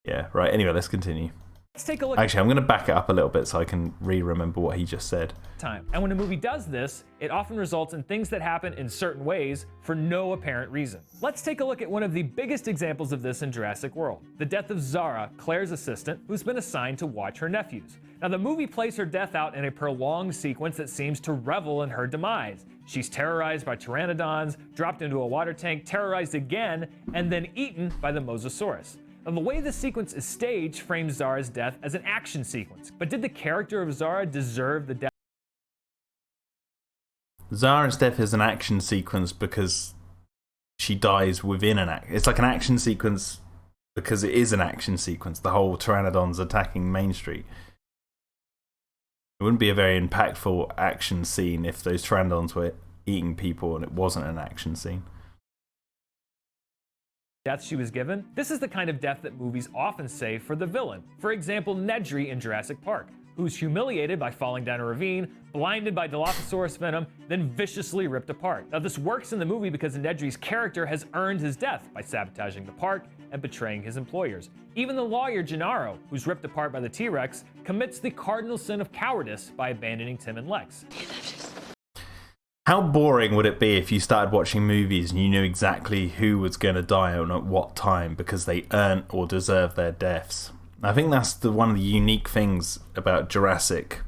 Yeah, right. Anyway, let's continue. Let's take a look. Actually, I'm going to back it up a little bit so I can remember what he just said. And when a movie does this, it often results in things that happen in certain ways for no apparent reason. Let's take a look at one of the biggest examples of this in Jurassic World, the death of Zara, Claire's assistant, who's been assigned to watch her nephews. Now, the movie plays her death out in a prolonged sequence that seems to revel in her demise. She's terrorized by pteranodons, dropped into a water tank, terrorized again, and then eaten by the Mosasaurus. Now, the way this sequence is staged frames Zara's death as an action sequence. But did the character of Zara deserve the death? Zara's death is an action sequence because she dies within an act. It's like an action sequence because it is an action sequence. The whole pteranodons attacking Main Street. It wouldn't be a very impactful action scene if those pteranodons were eating people and it wasn't an action scene. Death she was given? This is the kind of death that movies often save for the villain. For example, Nedry in Jurassic Park, who's humiliated by falling down a ravine, blinded by Dilophosaurus venom, then viciously ripped apart. Now, this works in the movie because Nedry's character has earned his death by sabotaging the park and betraying his employers. Even the lawyer Gennaro, who's ripped apart by the T-Rex, commits the cardinal sin of cowardice by abandoning Tim and Lex. How boring would it be if you started watching movies and you knew exactly who was going to die and at what time because they earned or deserved their deaths? I think that's one of the unique things about Jurassic,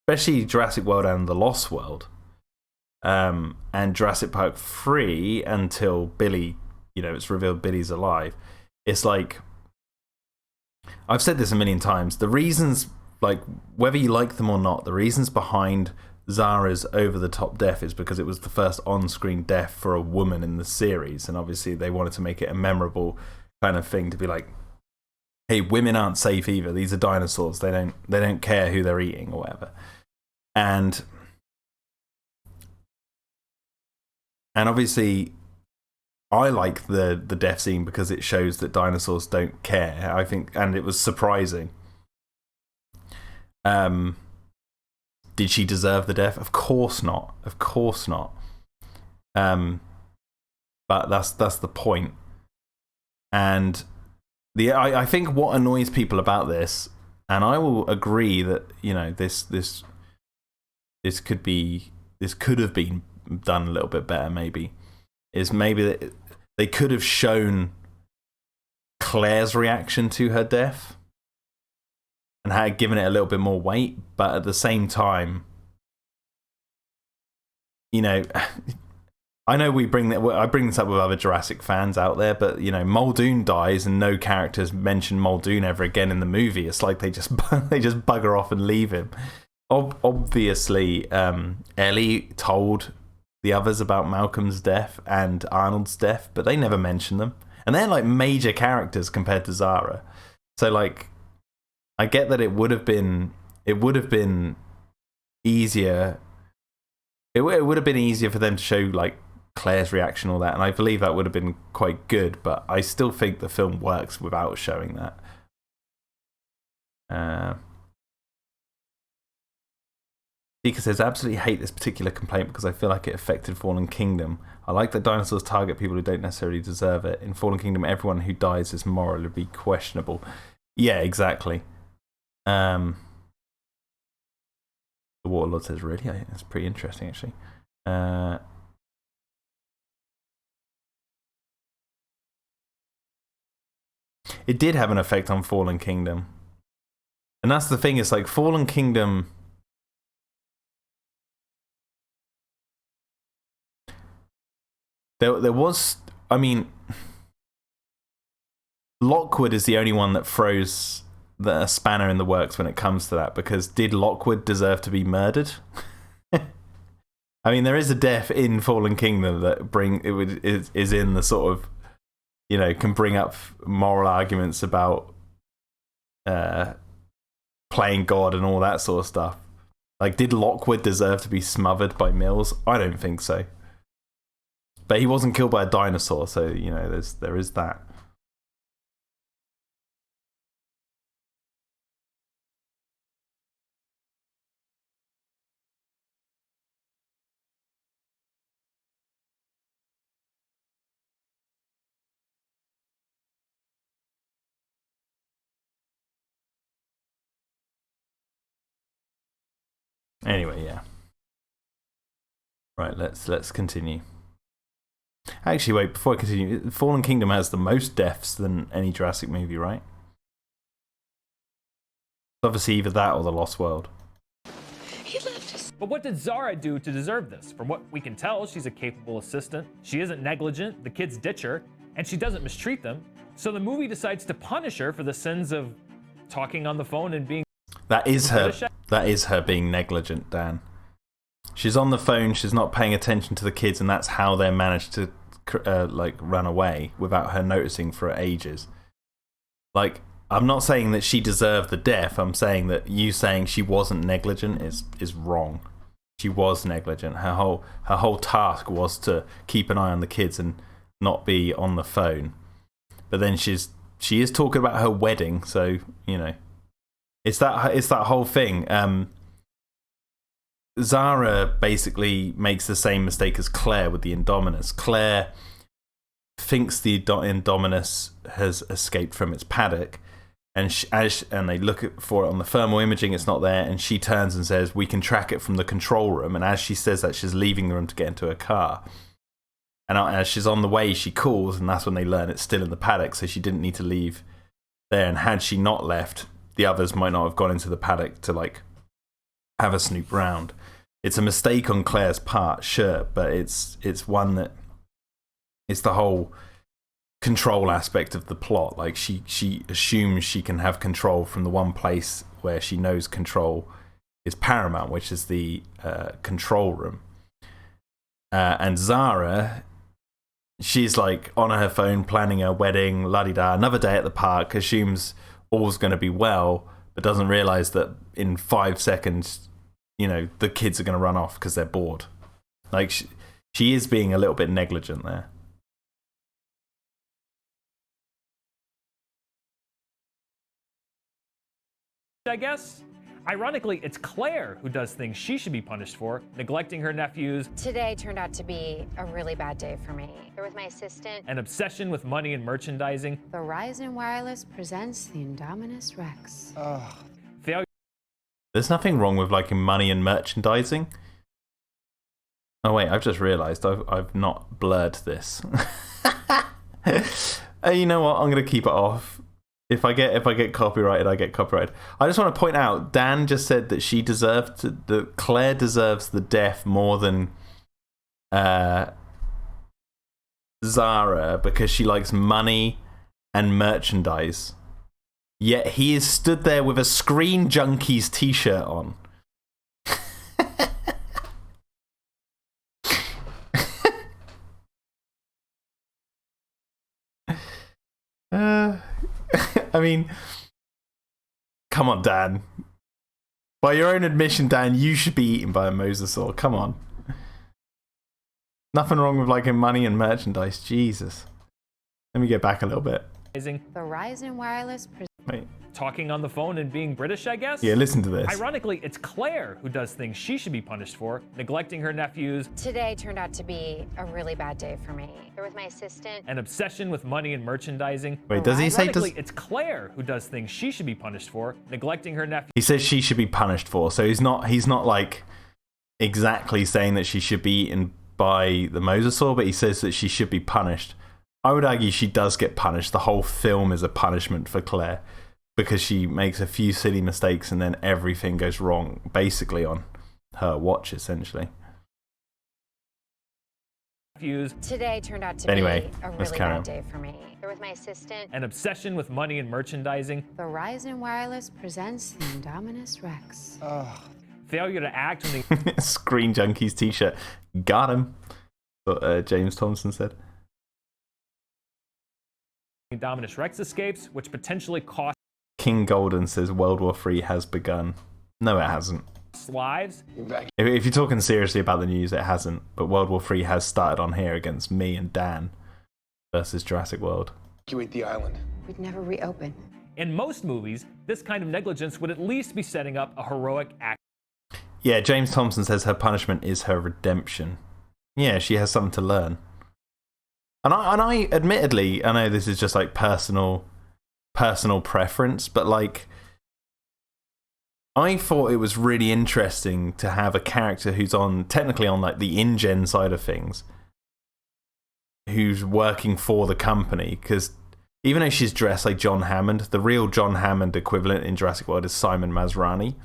especially Jurassic World and The Lost World, and Jurassic Park 3 until Billy, it's revealed Billy's alive. It's like, I've said this a million times, the reasons, like, whether you like them or not, the reasons behind Zara's over-the-top death is because it was the first on-screen death for a woman in the series, and obviously they wanted to make it a memorable kind of thing to be like, hey, women aren't safe either. These are dinosaurs. They don't care who they're eating or whatever. And obviously I like the death scene because it shows that dinosaurs don't care, I think, and it was surprising. Did she deserve the death? Of course not. Of course not. But that's the point. And I think what annoys people about this, and I will agree that this could have been done a little bit better. Maybe that they could have shown Claire's reaction to her death and had given it a little bit more weight, but at the same time, I know I bring this up with other Jurassic fans out there, but you know, Muldoon dies and no characters mention Muldoon ever again in the movie. It's like they just bugger off and leave him. Obviously, Ellie told the others about Malcolm's death and Arnold's death, but they never mention them, and they're like major characters compared to Zara. So like, I get that it would have been easier. It would have been easier for them to show like Claire's reaction, all that, and I believe that would have been quite good, but I still think the film works without showing that. Tika says, absolutely hate this particular complaint because I feel like it affected Fallen Kingdom. I like that dinosaurs target people who don't necessarily deserve it. In Fallen Kingdom, everyone who dies is morally questionable. Yeah, exactly. The Waterlord says, really? That's pretty interesting, actually. It did have an effect on Fallen Kingdom. And that's the thing, it's like Fallen Kingdom... There was... I mean... Lockwood is the only one that throws the spanner in the works when it comes to that, because did Lockwood deserve to be murdered? I mean, there is a death in Fallen Kingdom that is in the sort of, you know, can bring up moral arguments about playing God and all that sort of stuff. Like, did Lockwood deserve to be smothered by Mills? I don't think so. But he wasn't killed by a dinosaur, so, you know, there is that. Anyway, yeah. Right, let's continue. Actually, wait, before I continue, Fallen Kingdom has the most deaths than any Jurassic movie, right? Obviously, either that or The Lost World. But what did Zara do to deserve this? From what we can tell, she's a capable assistant. She isn't negligent, the kids ditch her, and she doesn't mistreat them. So the movie decides to punish her for the sins of talking on the phone and being... That is her being negligent, Dan. She's on the phone, she's not paying attention to the kids, and that's how they managed to like run away without her noticing for ages. Like, I'm not saying that she deserved the death. I'm saying that you saying she wasn't negligent is wrong. She was negligent. Her whole task was to keep an eye on the kids and not be on the phone. But then she is talking about her wedding, so you know, it's that whole thing. Zara basically makes the same mistake as Claire with the Indominus. Claire thinks the Indominus has escaped from its paddock, and they look for it on the thermal imaging, it's not there, and she turns and says, we can track it from the control room, and as she says that, she's leaving the room to get into her car. And as she's on the way, she calls, and that's when they learn it's still in the paddock, so she didn't need to leave there, and had she not left, the others might not have gone into the paddock to, like, have a snoop round. It's a mistake on Claire's part, sure, but it's one that it's the whole control aspect of the plot. Like she assumes she can have control from the one place where she knows control is paramount, which is the control room. And Zara, she's like on her phone planning her wedding, la-di-da, another day at the park, assumes all's going to be well, but doesn't realize that in 5 seconds, you know, the kids are going to run off because they're bored. Like, she is being a little bit negligent there. I guess. Ironically, it's Claire who does things she should be punished for, neglecting her nephews. Today turned out to be a really bad day for me. Here with my assistant. An obsession with money and merchandising. Verizon Wireless presents the Indominus Rex. Failure There's nothing wrong with liking money and merchandising. Oh wait, I've just realised I've not blurred this. You know what? I'm gonna keep it off. If I get copyrighted, I get copyrighted. I just want to point out, Dan just said that that Claire deserves the death more than Zara because she likes money and merchandise. Yet he is stood there with a Screen Junkies t-shirt on. I mean, come on, Dan. By your own admission, Dan, you should be eaten by a mosasaur. Come on. Nothing wrong with liking money and merchandise. Jesus. Let me get back a little bit. Verizon Wireless. Wait. Talking on the phone and being British, I guess? Yeah, listen to this. Ironically, it's Claire who does things she should be punished for, neglecting her nephews. Today turned out to be a really bad day for me. Here with my assistant. An obsession with money and merchandising. Wait, does he say... Ironically, it's Claire who does things she should be punished for, neglecting her nephews. He says she should be punished for, so he's not like exactly saying that she should be eaten by the mosasaur, but he says that she should be punished. I would argue she does get punished. The whole film is a punishment for Claire because she makes a few silly mistakes and then everything goes wrong, basically on her watch, essentially. Today turned out to Anyway, be a let's really carry bad on. day for me. Here with my assistant. An obsession with money and merchandising. Verizon Wireless presents the Indominus Rex. Failure to act when the Screen Junkies t-shirt. Got him. What James Thompson said. Indominus Rex escapes, which potentially costs King Golden says World War III has begun. No, it hasn't. lives. If you're talking seriously about the news, it hasn't. But World War III has started on here against me and Dan versus Jurassic World. Evacuate the island. We'd never reopen. In most movies, this kind of negligence would at least be setting up a heroic act. Yeah, James Thompson says her punishment is her redemption. Yeah, she has something to learn. And I admittedly, I know this is just like personal preference, but like, I thought it was really interesting to have a character who's technically on like the InGen side of things, who's working for the company, because even though she's dressed like John Hammond, the real John Hammond equivalent in Jurassic World is Simon Masrani.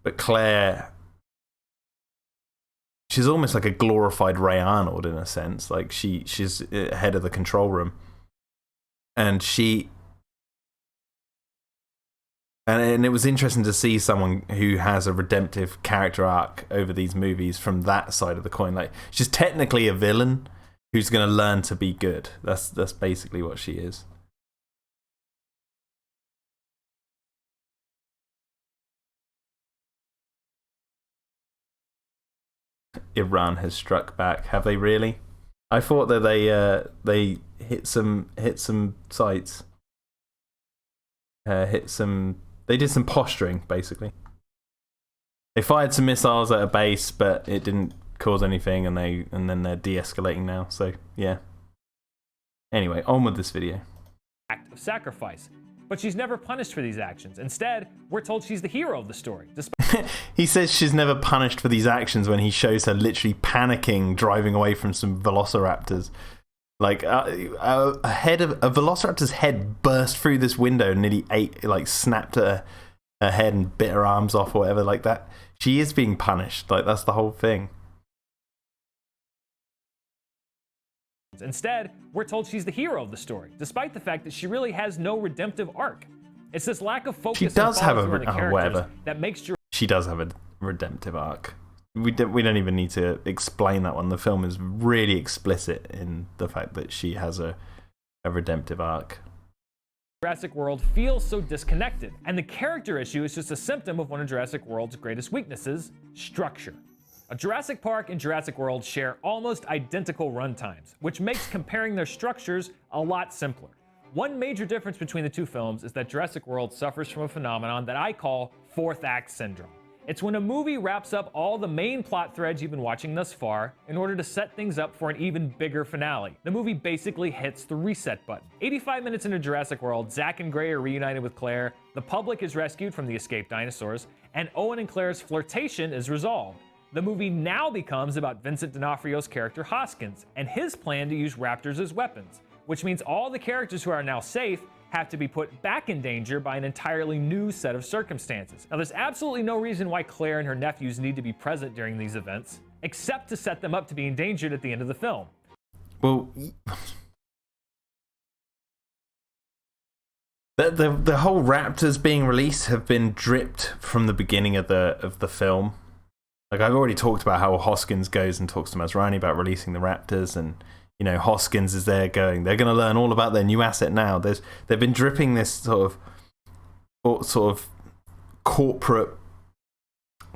But Claire, she's almost like a glorified Ray Arnold in a sense. Like she's head of the control room, and and it was interesting to see someone who has a redemptive character arc over these movies from that side of the coin. Like, she's technically a villain who's going to learn to be good. That's basically what she is. Iran has struck back. Have they really? I thought that they hit some sites. They did some posturing, basically. They fired some missiles at a base, but it didn't cause anything, and then they're de-escalating now. So yeah. Anyway, on with this video. Act of sacrifice. But she's never punished for these actions. Instead, we're told she's the hero of the story. He says she's never punished for these actions when he shows her literally panicking, driving away from some velociraptors. Like a velociraptor's head burst through this window and nearly snapped her head and bit her arms off or whatever like that. She is being punished. Like, that's the whole thing. Instead, we're told she's the hero of the story, despite the fact that she really has no redemptive arc. It's this lack of focus She does have on the characters that makes She does have a redemptive arc. We don't even need to explain that one. The film is really explicit in the fact that she has a redemptive arc. Jurassic World feels so disconnected, and the character issue is just a symptom of one of Jurassic World's greatest weaknesses: structure. A Jurassic Park and Jurassic World share almost identical runtimes, which makes comparing their structures a lot simpler. One major difference between the two films is that Jurassic World suffers from a phenomenon that I call fourth act syndrome. It's when a movie wraps up all the main plot threads you've been watching thus far in order to set things up for an even bigger finale. The movie basically hits the reset button. 85 minutes into Jurassic World, Zach and Gray are reunited with Claire, the public is rescued from the escaped dinosaurs, and Owen and Claire's flirtation is resolved. The movie now becomes about Vincent D'Onofrio's character Hoskins and his plan to use raptors as weapons, which means all the characters who are now safe have to be put back in danger by an entirely new set of circumstances. Now, there's absolutely no reason why Claire and her nephews need to be present during these events, except to set them up to be endangered at the end of the film. well, the whole raptors being released have been dripped from the beginning of the film. Like, I've already talked about how Hoskins goes and talks to Masrani about releasing the raptors, and Hoskins is there going, they're going to learn all about their new asset now. They've been dripping this sort of corporate,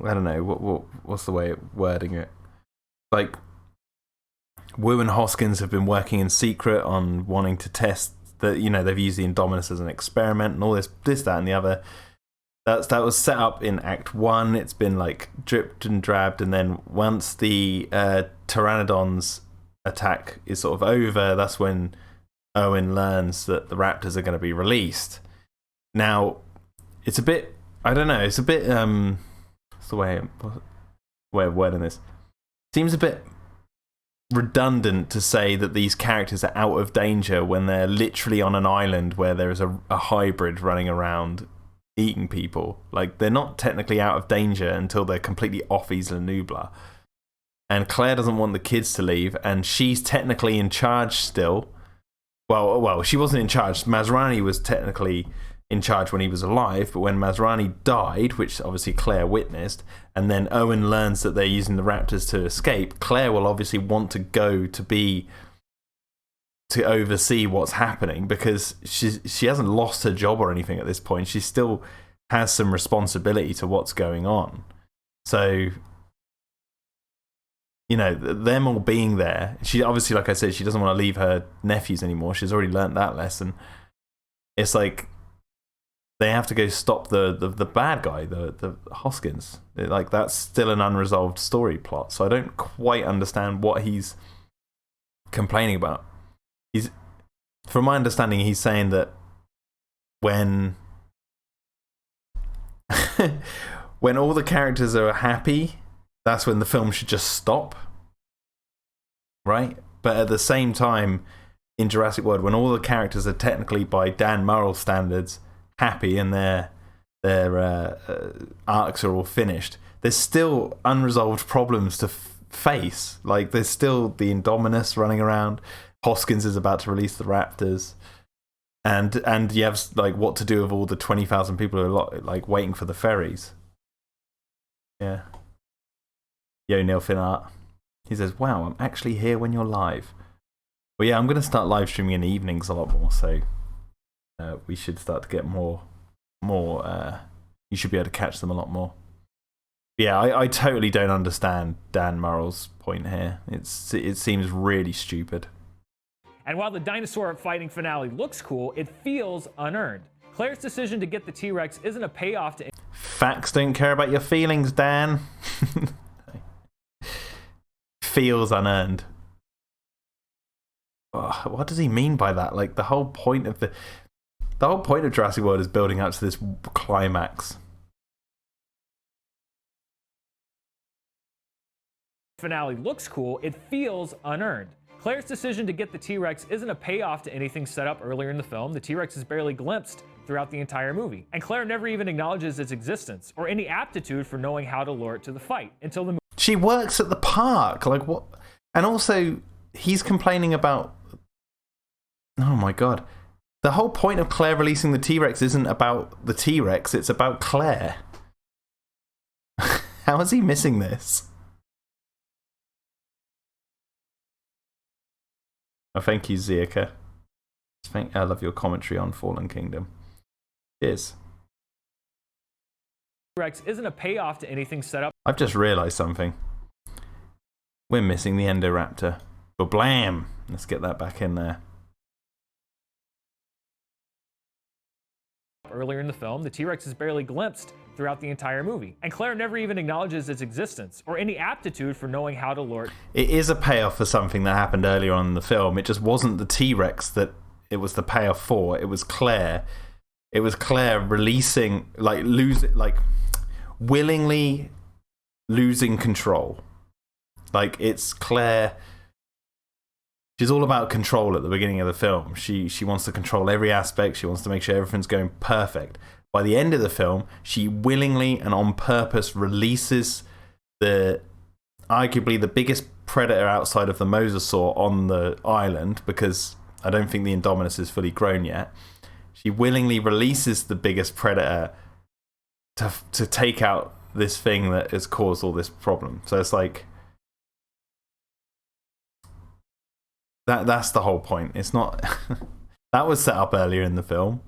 I don't know what's the way of wording it. Like, Wu and Hoskins have been working in secret on wanting to test that. They've used the Indominus as an experiment and all this, that, and the other. That was set up in Act 1. It's been like dripped and drabbed, and then once the Pteranodon's attack is sort of over, that's when Owen learns that the raptors are going to be released. Now, it's a bit, I don't know, it's a bit what's the way of wording this? Seems a bit redundant to say that these characters are out of danger when they're literally on an island where there is a hybrid running around eating people. Like, they're not technically out of danger until they're completely off Isla Nublar. And Claire doesn't want the kids to leave, and she's technically in charge still. Well, she wasn't in charge. Masrani was technically in charge when he was alive, but when Masrani died, which obviously Claire witnessed, and then Owen learns that they're using the raptors to escape, Claire will obviously want to go to oversee what's happening, because she hasn't lost her job or anything at this point. She still has some responsibility to what's going on. So, them all being there, she obviously, like I said, she doesn't want to leave her nephews anymore. She's already learnt that lesson. It's like they have to go stop the bad guy, the Hoskins. Like, that's still an unresolved story plot. So I don't quite understand what he's complaining about. From my understanding, he's saying that when all the characters are happy, that's when the film should just stop, right? But at the same time, in Jurassic World, when all the characters are technically, by Dan Murrell standards, happy and their arcs are all finished, there's still unresolved problems to face. Like, there's still the Indominus running around. Hoskins is about to release the raptors, and you have like what to do with all the 20,000 people who are like waiting for the ferries. Yeah. Yo, Neil Finart. He says, "Wow, I'm actually here when you're live." Well, yeah, I'm going to start live streaming in the evenings a lot more, so we should start to get more. You should be able to catch them a lot more. Yeah, I totally don't understand Dan Murrell's point here. It seems really stupid. And while the dinosaur fighting finale looks cool, it feels unearned. Claire's decision to get the T-Rex isn't a payoff to... Facts don't care about your feelings, Dan. Feels unearned. Oh, what does he mean by that? Like, the whole point of Jurassic World is building up to this climax. Finale looks cool, it feels unearned. Claire's decision to get the T-Rex isn't a payoff to anything set up earlier in the film. The T-Rex is barely glimpsed throughout the entire movie. And Claire never even acknowledges its existence or any aptitude for knowing how to lure it to the fight until the movie. She works at the park. Like, what? And also, he's complaining about... Oh my god. The whole point of Claire releasing the T-Rex isn't about the T-Rex, it's about Claire. How is he missing this? Oh, thank you, Ziaka. I love your commentary on Fallen Kingdom. Cheers. T-Rex isn't a payoff to anything set up. I've just realised something. We're missing the Endoraptor. But blam! Let's get that back in there. Earlier in the film, the T-Rex is barely glimpsed throughout the entire movie. And Claire never even acknowledges its existence or any aptitude for knowing how to lure it. It is a payoff for something that happened earlier on in the film. It just wasn't the T-Rex that it was the payoff for. It was Claire. It was Claire releasing, willingly losing control. Like, it's Claire. She's all about control at the beginning of the film. She wants to control every aspect. She wants to make sure everything's going perfect. By the end of the film, she willingly and on purpose releases the arguably the biggest predator outside of the mosasaur on the island, because I don't think the Indominus is fully grown yet. She willingly releases the biggest predator to take out this thing that has caused all this problem. So it's like that's the whole point. It's not that was set up earlier in the film.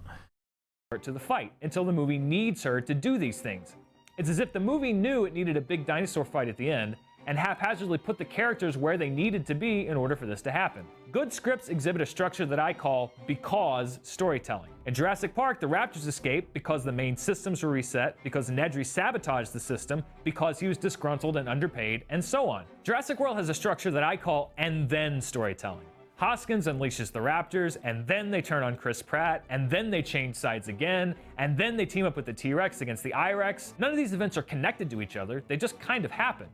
To the fight until the movie needs her to do these things. It's as if the movie knew it needed a big dinosaur fight at the end and haphazardly put the characters where they needed to be in order for this to happen. Good scripts exhibit a structure that I call because storytelling. In Jurassic Park, the raptors escaped because the main systems were reset, because Nedry sabotaged the system, because he was disgruntled and underpaid, and so on. Jurassic World has a structure that I call and then storytelling. Hoskins unleashes the Raptors, and then they turn on Chris Pratt, and then they change sides again, and then they team up with the T-Rex against the I-Rex. None of these events are connected to each other, they just kind of happen.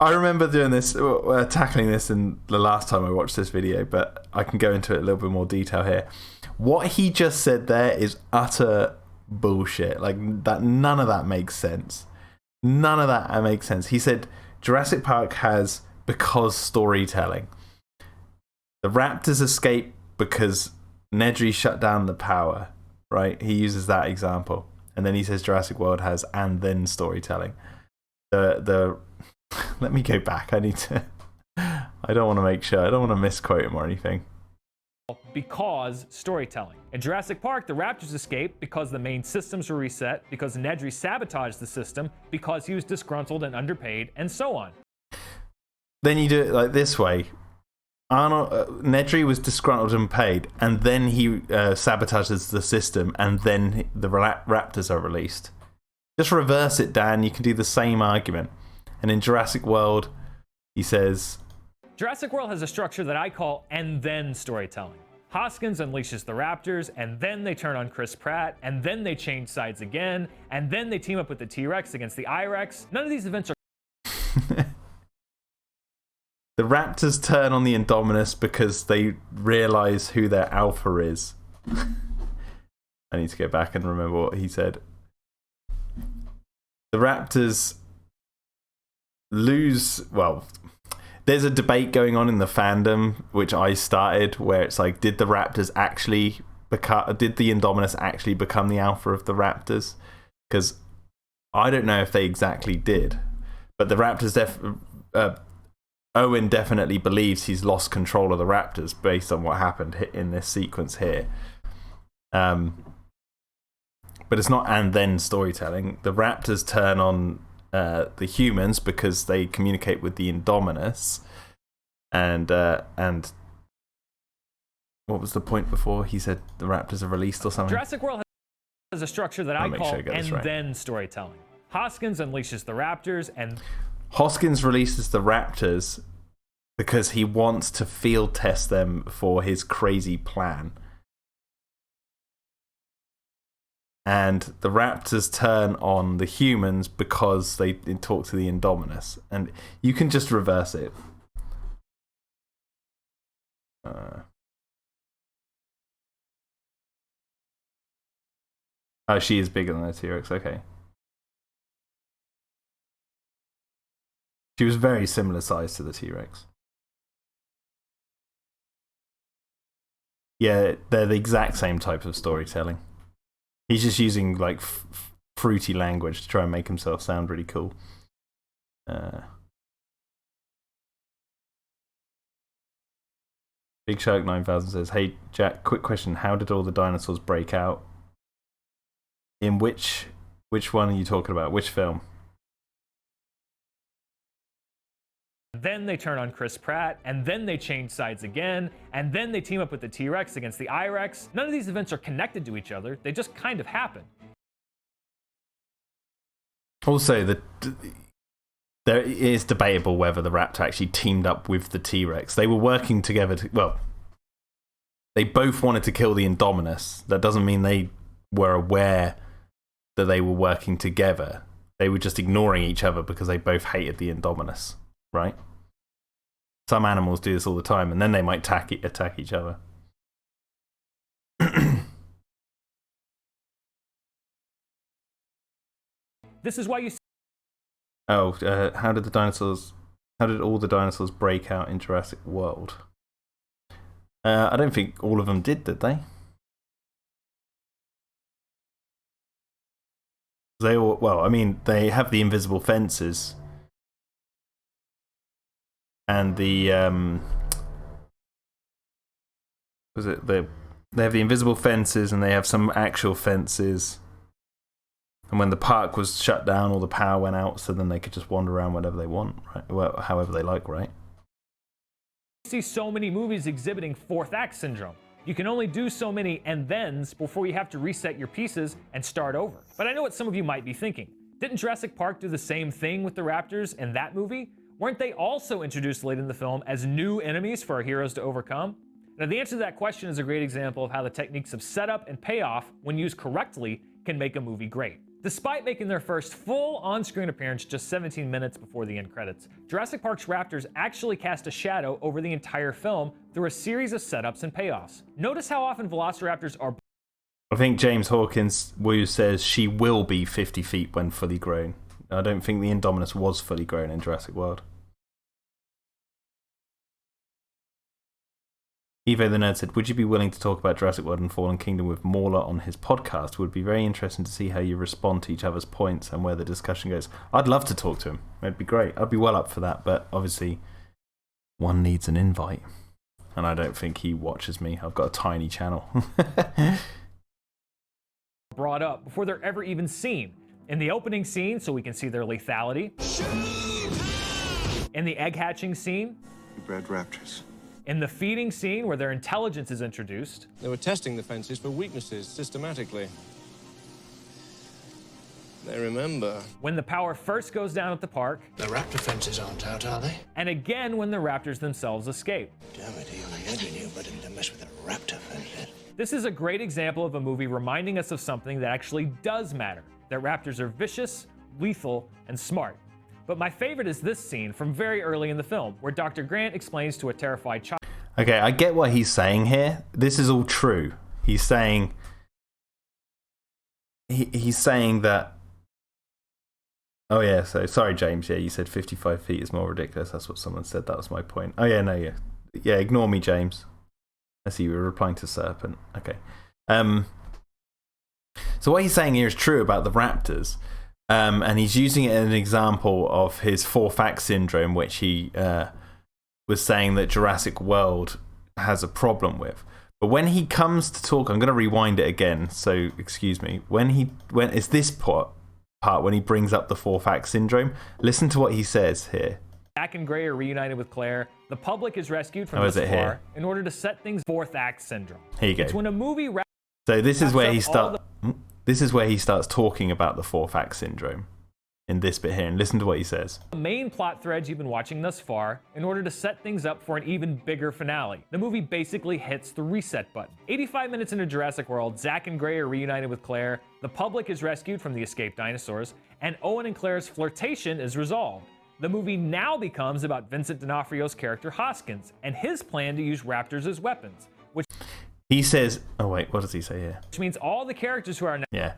I remember doing this, tackling this in the last time I watched this video, but I can go into it a little bit more detail here. What he just said there is utter bullshit. Like that, none of that makes sense. None of that makes sense. He said Jurassic Park has because storytelling. The raptors escape because Nedry shut down the power, right? He uses that example. And then he says Jurassic World has and then storytelling. The let me go back. I don't want to make sure. I don't want to misquote him or anything. Because storytelling. In Jurassic Park, the Raptors escaped because the main systems were reset, because Nedry sabotaged the system, because he was disgruntled and underpaid, and so on. Then you do it like this way. Nedry was disgruntled and paid, and then he sabotages the system, and then the Raptors are released. Just reverse it, Dan. You can do the same argument. And in Jurassic World, he says... Jurassic World has a structure that I call and then storytelling. Hoskins unleashes the Raptors, and then they turn on Chris Pratt, and then they change sides again, and then they team up with the T-Rex against the I-Rex. None of these events are... The Raptors turn on the Indominus because they realize who their alpha is. I need to go back and remember what he said. The Raptors lose... Well... There's a debate going on in the fandom, which I started, where it's like, did the Raptors actually did the Indominus actually become the alpha of the Raptors? Because I don't know if they exactly did, but the Raptors Owen definitely believes he's lost control of the Raptors based on what happened in this sequence here. But it's not and then storytelling. The Raptors turn on the humans because they communicate with the Indominus, and what was the point before? He said the Raptors are released or something. Jurassic World has a structure that I call and right. then storytelling. Hoskins unleashes the Raptors, and Hoskins releases the Raptors because he wants to field test them for his crazy plan. And the Raptors turn on the humans because they talk to the Indominus. And you can just reverse it. Oh, she is bigger than the T-Rex. Okay. She was very similar size to the T-Rex. Yeah, they're the exact same type of storytelling. He's just using like fruity language to try and make himself sound really cool. Big Shark 9000 says, "Hey Jack, quick question: how did all the dinosaurs break out? In which one are you talking about? Which film?" then they turn on Chris Pratt, and then they change sides again, and then they team up with the T-Rex against the I-Rex. None of these events are connected to each other, they just kind of happen. Also, there is debatable whether the Raptor actually teamed up with the T-Rex. They were working together they both wanted to kill the Indominus. That doesn't mean they were aware that they were working together. They were just ignoring each other because they both hated the Indominus, right? Some animals do this all the time, and then they might attack each other. This is why you Oh, how did all the dinosaurs break out in Jurassic World? I don't think all of them did they? They all, well, I mean, they have the invisible fences and the they have the invisible fences and they have some actual fences. And when the park was shut down, all the power went out, so then they could just wander around whenever they want, right? Well, however they like, right? see so many movies exhibiting fourth act syndrome. You can only do so many and thens before you have to reset your pieces and start over. But I know what some of you might be thinking. Didn't Jurassic Park do the same thing with the raptors in that movie? Weren't they also introduced late in the film as new enemies for our heroes to overcome? Now, the answer to that question is a great example of how the techniques of setup and payoff, when used correctly, can make a movie great. Despite making their first full on-screen appearance just 17 minutes before the end credits, Jurassic Park's raptors actually cast a shadow over the entire film through a series of setups and payoffs. Notice how often velociraptors are... I think James Hawkins Wu says she will be 50 feet when fully grown. I don't think the Indominus was fully grown in Jurassic World. Evo the Nerd said, would you be willing to talk about Jurassic World and Fallen Kingdom with Mauler on his podcast? It would be very interesting to see how you respond to each other's points and where the discussion goes. I'd love to talk to him. It'd be great. I'd be well up for that, but obviously one needs an invite. And I don't think he watches me. I've got a tiny channel. brought up before they're ever even seen. In the opening scene, so we can see their lethality. In the egg hatching scene. We bred raptors. In the feeding scene, where their intelligence is introduced. They were testing the fences for weaknesses systematically. They remember. When the power first goes down at the park. The raptor fences aren't out, are they? And again when the raptors themselves escape. Damn it, Eli, I knew better than to mess with the raptor fences. This is a great example of a movie reminding us of something that actually does matter. That raptors are vicious, lethal, and smart. But my favorite is this scene from very early in the film, where Dr. Grant explains to a terrified child. Okay, I get what he's saying here. This is all true. He's saying... He's saying that... Oh yeah, so sorry James, yeah, you said 55 feet is more ridiculous. That's what someone said. That was my point. Oh yeah, no, yeah. Yeah, ignore me, James. I see you were replying to Serpent. Okay. So what he's saying here is true about the raptors. And he's using it as an example of his fourth act syndrome, which he was saying that Jurassic World has a problem with. But when he comes to talk, I'm going to rewind it again, so excuse me. When it's this part when he brings up the fourth act syndrome, listen to what he says here. Jack and Gray are reunited with Claire. The public is rescued from this bar in order to set things fourth act syndrome. Here you go. It's when a movie so this is where he starts. This is where he starts talking about the fourth act syndrome in this bit here, and listen to what he says. The main plot threads you've been watching thus far in order to set things up for an even bigger finale. The movie basically hits the reset button. 85 minutes into Jurassic World, Zach and Gray are reunited with Claire, the public is rescued from the escaped dinosaurs, and Owen and Claire's flirtation is resolved. The movie now becomes about Vincent D'Onofrio's character Hoskins and his plan to use raptors as weapons, which he says, oh wait, what does he say here? Which means all the characters who are now... Yeah.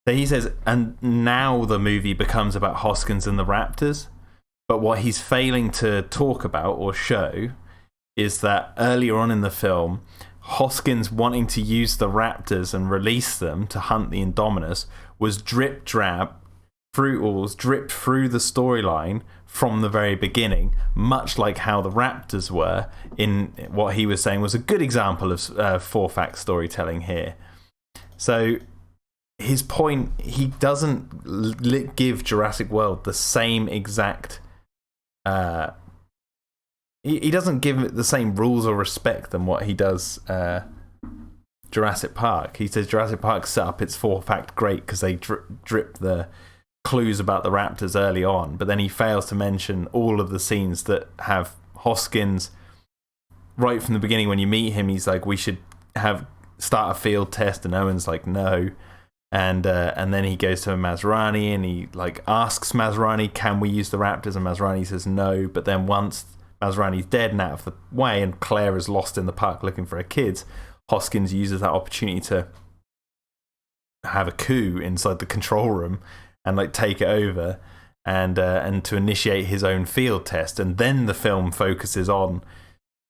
So he says, and now the movie becomes about Hoskins and the raptors. But what he's failing to talk about or show is that earlier on in the film, Hoskins wanting to use the raptors and release them to hunt the Indominus was dripped through the storyline from the very beginning, much like how the raptors were in what he was saying was a good example of fourth act storytelling here. So his point, he doesn't give Jurassic World the same exact he doesn't give it the same rules or respect than what he does Jurassic Park. He says Jurassic Park set up its fourth act great because they drip the clues about the raptors early on, but then he fails to mention all of the scenes that have Hoskins right from the beginning. When you meet him, he's like, we should start a field test, and Owen's like, no. And then he goes to Masrani and he like asks Masrani, can we use the raptors? And Masrani says no. But then once Masrani's dead and out of the way and Claire is lost in the park looking for her kids, Hoskins uses that opportunity to have a coup inside the control room and like take it over and to initiate his own field test, and then the film focuses on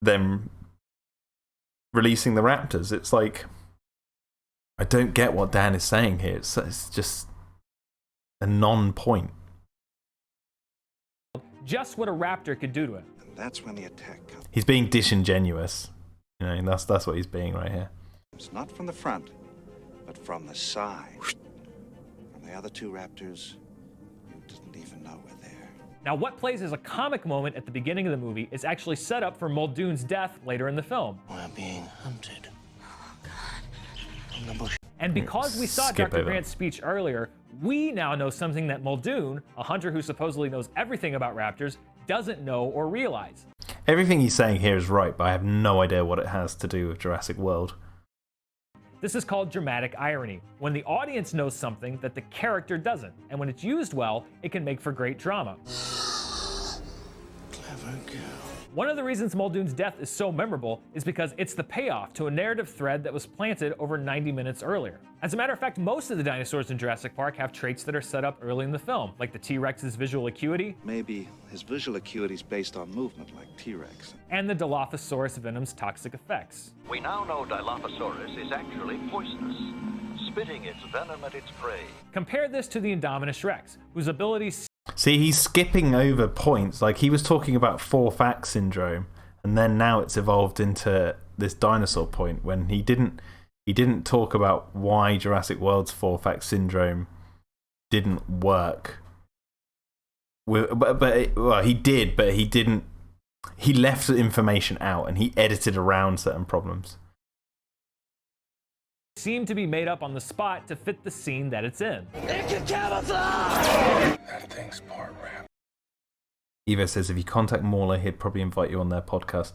them releasing the raptors. It's like, I don't get what Dan is saying here. It's just a non-point. Just what a raptor could do to it. And that's when the attack comes. He's being disingenuous. You know, that's what he's being right here. It's not from the front, but from the side. From the other two raptors, you didn't even know were there. Now, what plays as a comic moment at the beginning of the movie is actually set up for Muldoon's death later in the film. We're being hunted. Oh, God. From the bush. And because we saw Skip Dr. over. Grant's speech earlier, we now know something that Muldoon, a hunter who supposedly knows everything about raptors, doesn't know or realize. Everything he's saying here is right, but I have no idea what it has to do with Jurassic World. This is called dramatic irony, when the audience knows something that the character doesn't, and when it's used well, it can make for great drama. Clever girl. One of the reasons Muldoon's death is so memorable is because it's the payoff to a narrative thread that was planted over 90 minutes earlier. As a matter of fact, most of the dinosaurs in Jurassic Park have traits that are set up early in the film, like the T-Rex's visual acuity, Maybe his visual acuity is based on movement, like T-Rex. and the Dilophosaurus venom's toxic effects. We now know Dilophosaurus is actually poisonous, spitting its venom at its prey. Compare this to the Indominus Rex, whose abilities See, he's skipping over points. Like, he was talking about fourth act syndrome, and then now it's evolved into this dinosaur point when he didn't talk about why Jurassic World's fourth act syndrome didn't work. Well, he did, but he didn't. He left the information out, and he edited around certain problems. seem to be made up on the spot to fit the scene that it's in. That thing's part rat. Eva says if you contact Mauler, he'd probably invite you on their podcast.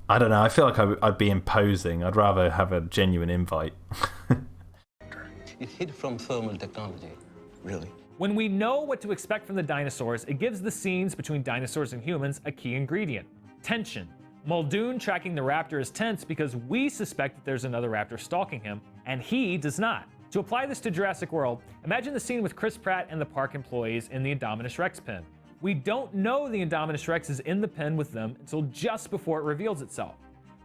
I don't know. I feel like I'd be imposing. I'd rather have a genuine invite. It hid from thermal technology. Really? When we know what to expect from the dinosaurs, it gives the scenes between dinosaurs and humans a key ingredient: tension. Muldoon tracking the raptor is tense because we suspect that there's another raptor stalking him, and he does not. To apply this to Jurassic World, imagine the scene with Chris Pratt and the park employees in the Indominus Rex pen. We don't know the Indominus Rex is in the pen with them until just before it reveals itself.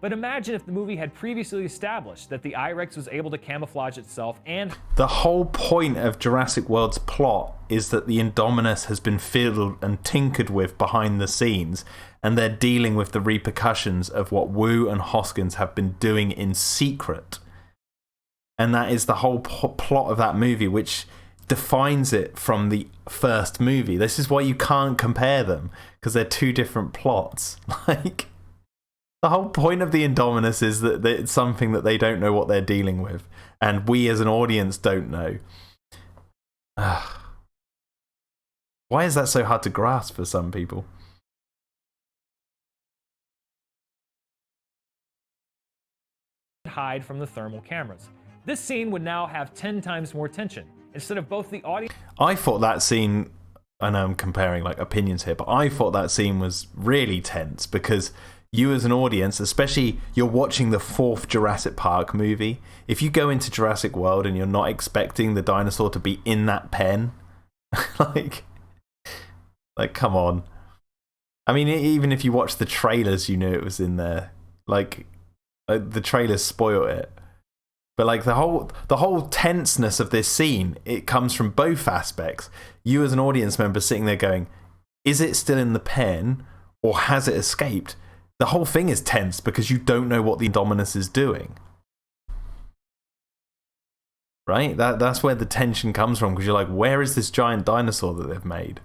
But imagine if the movie had previously established that the I-Rex was able to camouflage itself and... The whole point of Jurassic World's plot is that the Indominus has been fiddled and tinkered with behind the scenes, and they're dealing with the repercussions of what Wu and Hoskins have been doing in secret. And that is the whole plot of that movie, which defines it from the first movie. This is why you can't compare them, because they're two different plots. Like... The whole point of the Indominus is that it's something that they don't know what they're dealing with, and we as an audience don't know. Why is that so hard to grasp for some people? hide from the thermal cameras. This scene would now have 10 times more tension. Instead of both the audience... I thought that scene... I know I'm comparing like opinions here, but I thought that scene was really tense because... You as an audience, especially you're watching the fourth Jurassic Park movie, if you go into Jurassic World and you're not expecting the dinosaur to be in that pen, like come on. I mean, even if you watch the trailers, you knew it was in there. Like the trailers spoil it. But like the whole tenseness of this scene, it comes from both aspects. You as an audience member sitting there going, is it still in the pen or has it escaped? The whole thing is tense because you don't know what the Indominus is doing. Right? That's where the tension comes from, because you're like, where is this giant dinosaur that they've made?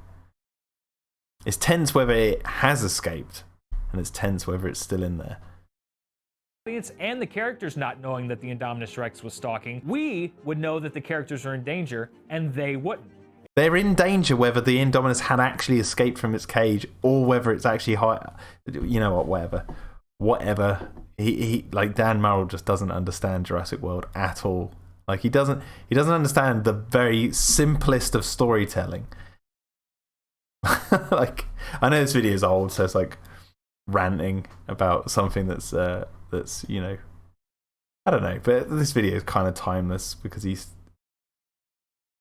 It's tense whether it has escaped, and it's tense whether it's still in there. And the characters not knowing that the Indominus Rex was stalking, we would know that the characters are in danger, and they wouldn't. They're in danger whether the Indominus had actually escaped from its cage or whether it's actually you know what, whatever. He like Dan Murrell just doesn't understand Jurassic World at all. Like he doesn't understand the very simplest of storytelling. Like I know this video is old, so it's like ranting about something that's you know, I don't know, but this video is kind of timeless because he's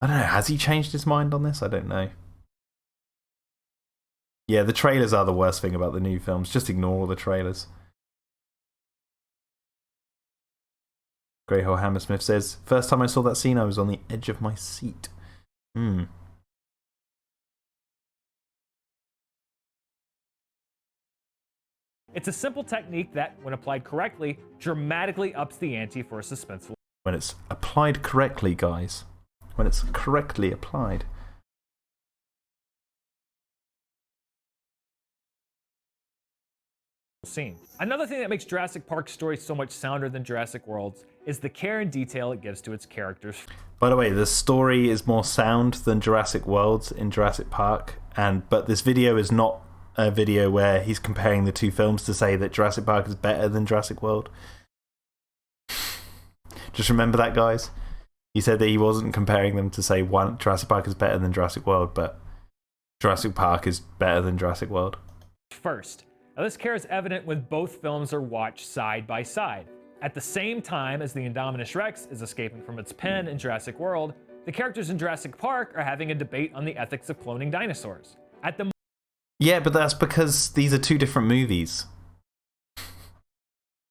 I don't know, has he changed his mind on this? I don't know. Yeah, the trailers are the worst thing about the new films. Just ignore all the trailers. Greyhole Hammersmith says, first time I saw that scene, I was on the edge of my seat. It's a simple technique that, when applied correctly, dramatically ups the ante for a suspenseful. When it's applied correctly, guys. When it's correctly applied. Scene. Another thing that makes Jurassic Park's story so much sounder than Jurassic World's is the care and detail it gives to its characters. By the way, the story is more sound than Jurassic World's in Jurassic Park, but this video is not a video where he's comparing the two films to say that Jurassic Park is better than Jurassic World. Just remember that, guys. He said that he wasn't comparing them to say one Jurassic Park is better than Jurassic World, but Jurassic Park is better than Jurassic World. First, now this care is evident when both films are watched side by side. At the same time as the Indominus Rex is escaping from its pen in Jurassic World, the characters in Jurassic Park are having a debate on the ethics of cloning dinosaurs. Yeah, but that's because these are two different movies.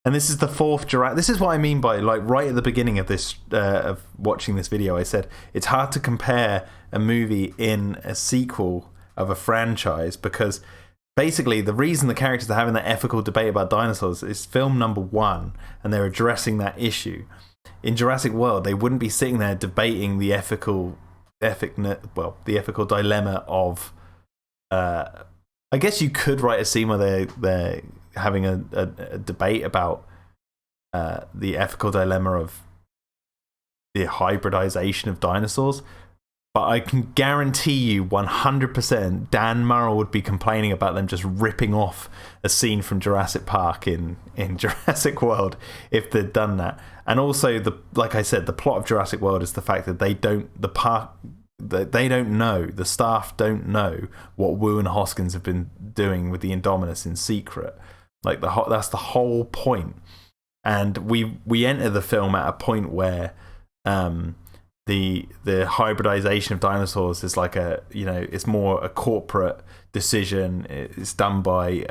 And this is the fourth Jurassic. This is what I mean by, like, right at the beginning of this, of watching this video, I said it's hard to compare a movie in a sequel of a franchise because basically the reason the characters are having that ethical debate about dinosaurs is film number 1, and they're addressing that issue. In Jurassic World, they wouldn't be sitting there debating the ethical dilemma of. I guess you could write a scene where they're having a debate about the ethical dilemma of the hybridization of dinosaurs, but I can guarantee you 100% Dan Murrell would be complaining about them just ripping off a scene from Jurassic Park in Jurassic World if they'd done that. And also, like I said, the plot of Jurassic World is the fact that they don't know, the staff don't know what Wu and Hoskins have been doing with the Indominus in secret. Like that's the whole point. And we enter the film at a point where the hybridization of dinosaurs is like it's more a corporate decision. It's done by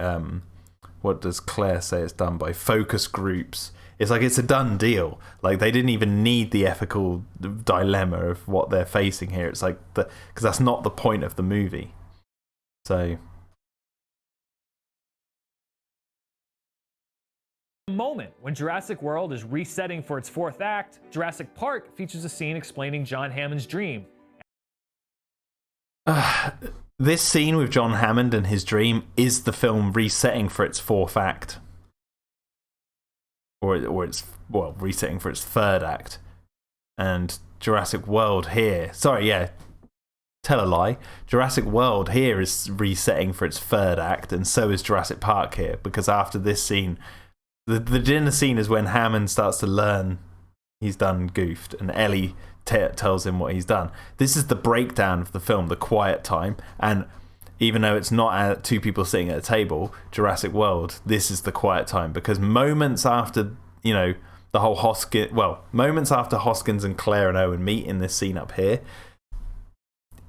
what does Claire say it's done by? Focus groups. It's like it's a done deal. Like they didn't even need the ethical dilemma of what they're facing here. It's like because that's not the point of the movie. So moment when Jurassic World is resetting for its fourth act, Jurassic Park features a scene explaining John Hammond's dream. This scene with John Hammond and his dream is the film resetting for its fourth act. Or it's, resetting for its third act. And Jurassic World here... Sorry, yeah. Tell a lie. Jurassic World here is resetting for its third act, and so is Jurassic Park here, because after this scene... The dinner scene is when Hammond starts to learn he's done goofed, and Ellie tells him what he's done. This is the breakdown of the film, the quiet time, and even though it's not two people sitting at a table, Jurassic World, this is the quiet time, because moments after, the whole moments after Hoskins and Claire and Owen meet in this scene up here,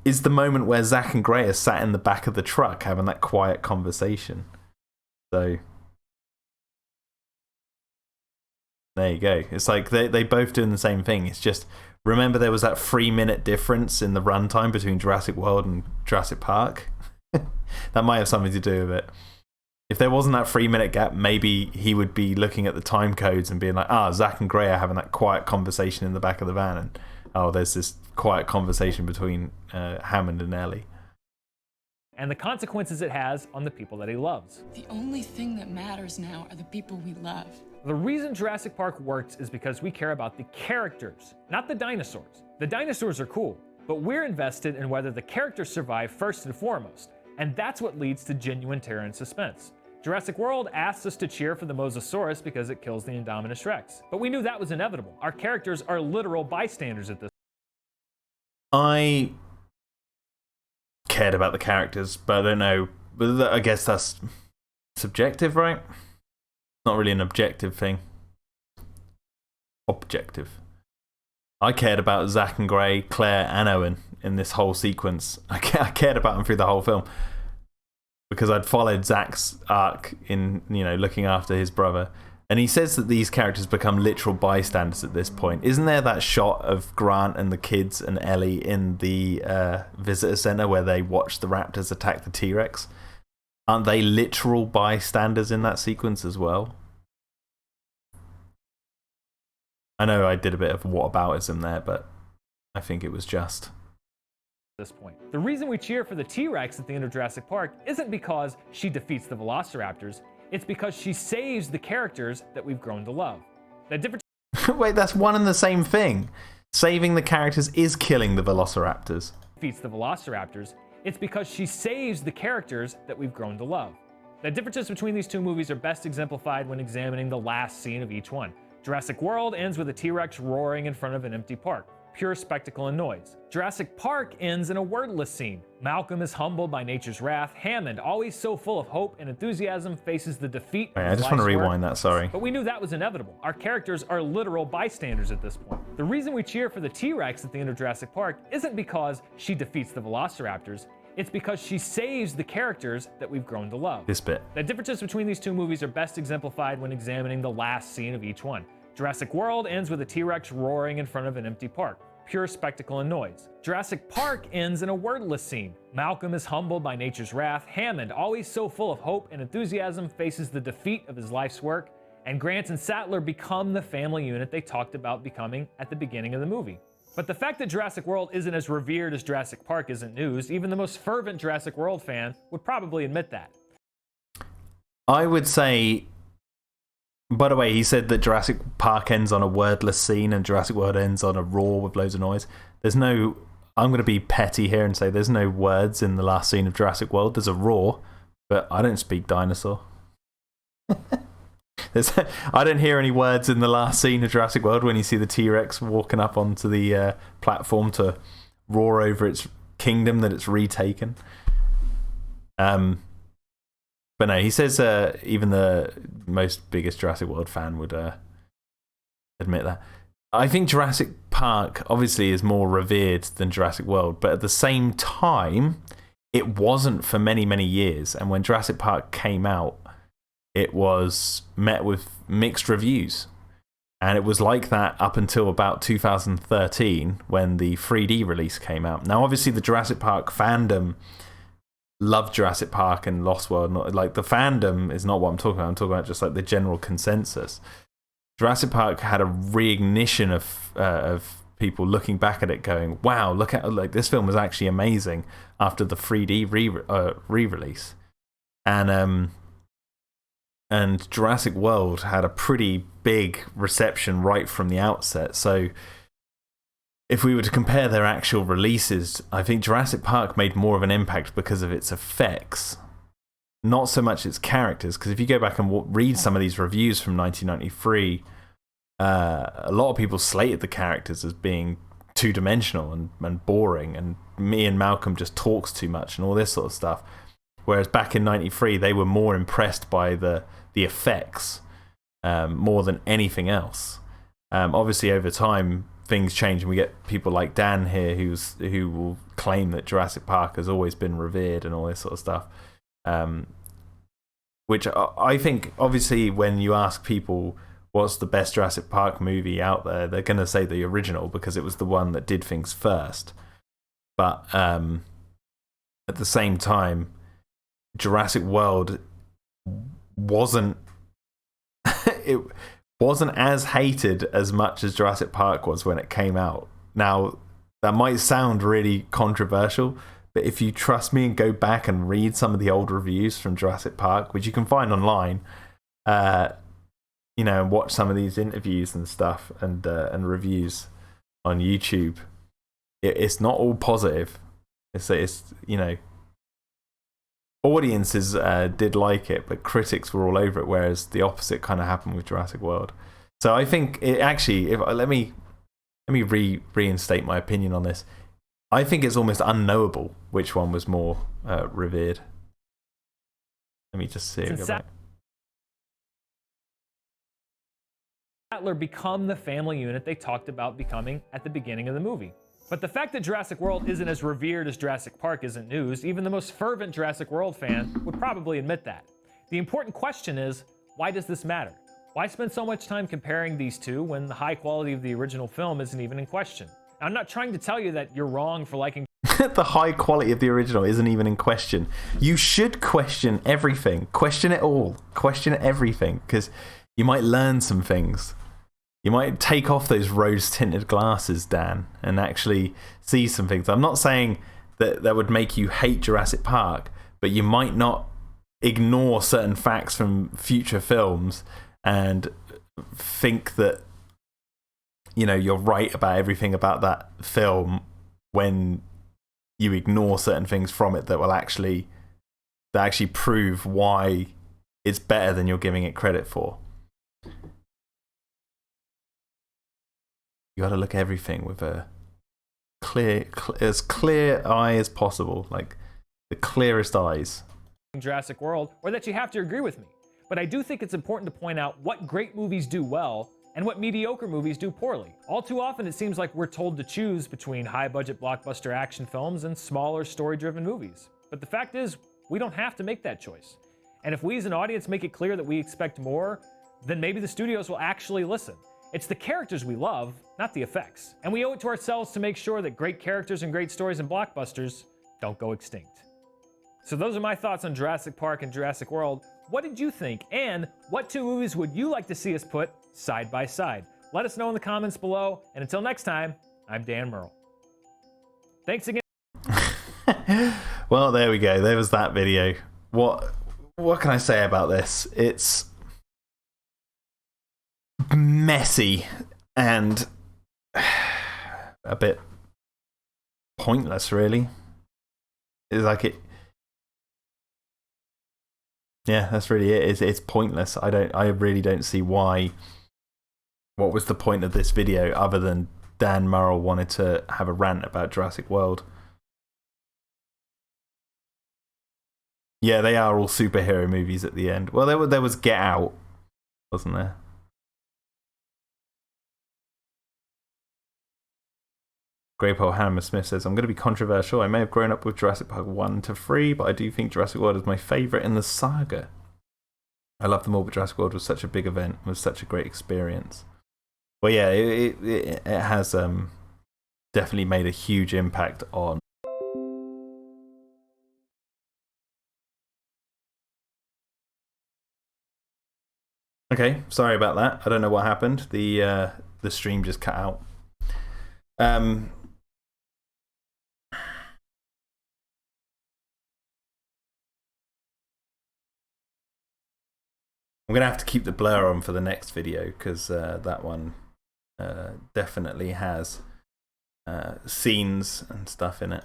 is the moment where Zach and Gray are sat in the back of the truck having that quiet conversation. So there you go. It's like they both doing the same thing. It's just, remember there was that 3-minute difference in the runtime between Jurassic World and Jurassic Park? That might have something to do with it. If there wasn't that 3-minute gap, maybe he would be looking at the time codes and being like, Zach and Gray are having that quiet conversation in the back of the van, and there's this quiet conversation between Hammond and Ellie. And the consequences it has on the people that he loves. The only thing that matters now are the people we love. The reason Jurassic Park works is because we care about the characters, not the dinosaurs. The dinosaurs are cool, but we're invested in whether the characters survive first and foremost, and that's what leads to genuine terror and suspense. Jurassic World asks us to cheer for the Mosasaurus because it kills the Indominus Rex, but we knew that was inevitable. Our characters are literal bystanders at this. I cared about the characters, but I don't know. But I guess that's subjective, right? Not really an objective thing. Objective. I cared about Zach and Gray, Claire and Owen in this whole sequence. I cared about them through the whole film because I'd followed Zach's arc in, looking after his brother. And he says that these characters become literal bystanders at this point. Isn't there that shot of Grant and the kids and Ellie in the visitor center where they watch the raptors attack the T-Rex? Aren't they literal bystanders in that sequence as well? I know I did a bit of whataboutism there, but I think it was just. This point. The reason we cheer for the T-Rex at the end of Jurassic Park isn't because she defeats the Velociraptors. It's because she saves the characters that we've grown to love. The difference. Wait, that's one and the same thing. Saving the characters is killing the Velociraptors. Defeats the Velociraptors. It's because she saves the characters that we've grown to love. The differences between these two movies are best exemplified when examining the last scene of each one. Jurassic World ends with a T-Rex roaring in front of an empty park. Pure spectacle and noise. Jurassic Park ends in a wordless scene. Malcolm is humbled by nature's wrath. Hammond, always so full of hope and enthusiasm, faces the defeat of his I just want to life's rewind work. that, sorry. But we knew that was inevitable. Our characters are literal bystanders at this point. The reason we cheer for the T-Rex at the end of Jurassic Park isn't because she defeats the Velociraptors. It's because she saves the characters that we've grown to love. This bit. The differences between these two movies are best exemplified when examining the last scene of each one. Jurassic World ends with a T-Rex roaring in front of an empty park. Pure spectacle and noise. Jurassic Park ends in a wordless scene. Malcolm is humbled by nature's wrath. Hammond, always so full of hope and enthusiasm, faces the defeat of his life's work. And Grant and Sattler become the family unit they talked about becoming at the beginning of the movie. But the fact that Jurassic World isn't as revered as Jurassic Park isn't news. Even the most fervent Jurassic World fan would probably admit that. I would say. By the way, he said that Jurassic Park ends on a wordless scene and Jurassic World ends on a roar with loads of noise. I'm going to be petty here and say there's no words in the last scene of Jurassic World. There's a roar, but I don't speak dinosaur. I don't hear any words in the last scene of Jurassic World when you see the T-Rex walking up onto the platform to roar over its kingdom that it's retaken. But no, he says even the most biggest Jurassic World fan would admit that. I think Jurassic Park obviously is more revered than Jurassic World, but at the same time, it wasn't for many, many years. And when Jurassic Park came out, it was met with mixed reviews. And it was like that up until about 2013 when the 3D release came out. Now, obviously, the Jurassic Park fandom loved Jurassic Park and Lost World. Like, the fandom is not what I'm talking about. I'm talking about just like the general consensus. Jurassic Park had a reignition of people looking back at it going, wow, look at, like, this film was actually amazing after the 3D re-release. And Jurassic World had a pretty big reception right from the outset. So if we were to compare their actual releases, I think Jurassic Park made more of an impact because of its effects, not so much its characters. Because if you go back and read some of these reviews from 1993, a lot of people slated the characters as being two-dimensional and boring, and me and Malcolm just talks too much and all this sort of stuff. Whereas back in 93, they were more impressed by the effects more than anything else. Obviously, over time, things change, and we get people like Dan here who will claim that Jurassic Park has always been revered and all this sort of stuff. Which I think, obviously, when you ask people what's the best Jurassic Park movie out there, they're going to say the original because it was the one that did things first. But at the same time, Jurassic World wasn't as hated as much as Jurassic Park was when it came out. Now, that might sound really controversial, but if you trust me and go back and read some of the old reviews from Jurassic Park, which you can find online, and watch some of these interviews and stuff and reviews on YouTube, it's not all positive. It's audiences did like it, but critics were all over it, whereas the opposite kind of happened with Jurassic World. So I think it actually, let me reinstate my opinion on this. I think it's almost unknowable which one was more revered. Let me just see. Rattler become the family unit they talked about becoming at the beginning of the movie. But the fact that Jurassic World isn't as revered as Jurassic Park isn't news. Even the most fervent Jurassic World fan would probably admit that. The important question is, why does this matter? Why spend so much time comparing these two when the high quality of the original film isn't even in question? I'm not trying to tell you that you're wrong for liking The high quality of the original isn't even in question. You should question everything. Question it all. Question everything, because you might learn some things. You might take off those rose-tinted glasses, Dan, and actually see some things. I'm not saying that that would make you hate Jurassic Park, but you might not ignore certain facts from future films and think that, you know, you're right about everything about that film when you ignore certain things from it that actually prove why it's better than you're giving it credit for. You got to look at everything with a as clear eye as possible, like the clearest eyes. Jurassic World, or that you have to agree with me. But I do think it's important to point out what great movies do well and what mediocre movies do poorly. All too often, it seems like we're told to choose between high-budget blockbuster action films and smaller story-driven movies. But the fact is, we don't have to make that choice. And if we as an audience make it clear that we expect more, then maybe the studios will actually listen. It's the characters we love, not the effects. And we owe it to ourselves to make sure that great characters and great stories in blockbusters don't go extinct. So those are my thoughts on Jurassic Park and Jurassic World. What did you think? And what two movies would you like to see us put side by side? Let us know in the comments below. And until next time, I'm Dan Merle. Thanks again. Well, there we go. There was that video. What can I say about this? It's messy and a bit pointless, really. It's like it. Yeah, that's really it. It's pointless. I really don't see why. What was the point of this video other than Dan Murrell wanted to have a rant about Jurassic World? Yeah, they are all superhero movies at the end. Well, there was Get Out, wasn't there? Grey Paul Hammer Smith says, I'm going to be controversial. I may have grown up with Jurassic Park 1 to 3, but I do think Jurassic World is my favourite in the saga. I love them all, but Jurassic World was such a big event, was such a great experience. Well, yeah, it has definitely made a huge impact on. Okay, sorry about that. I don't know what happened. The stream just cut out. I'm going to have to keep the blur on for the next video because that one definitely has scenes and stuff in it.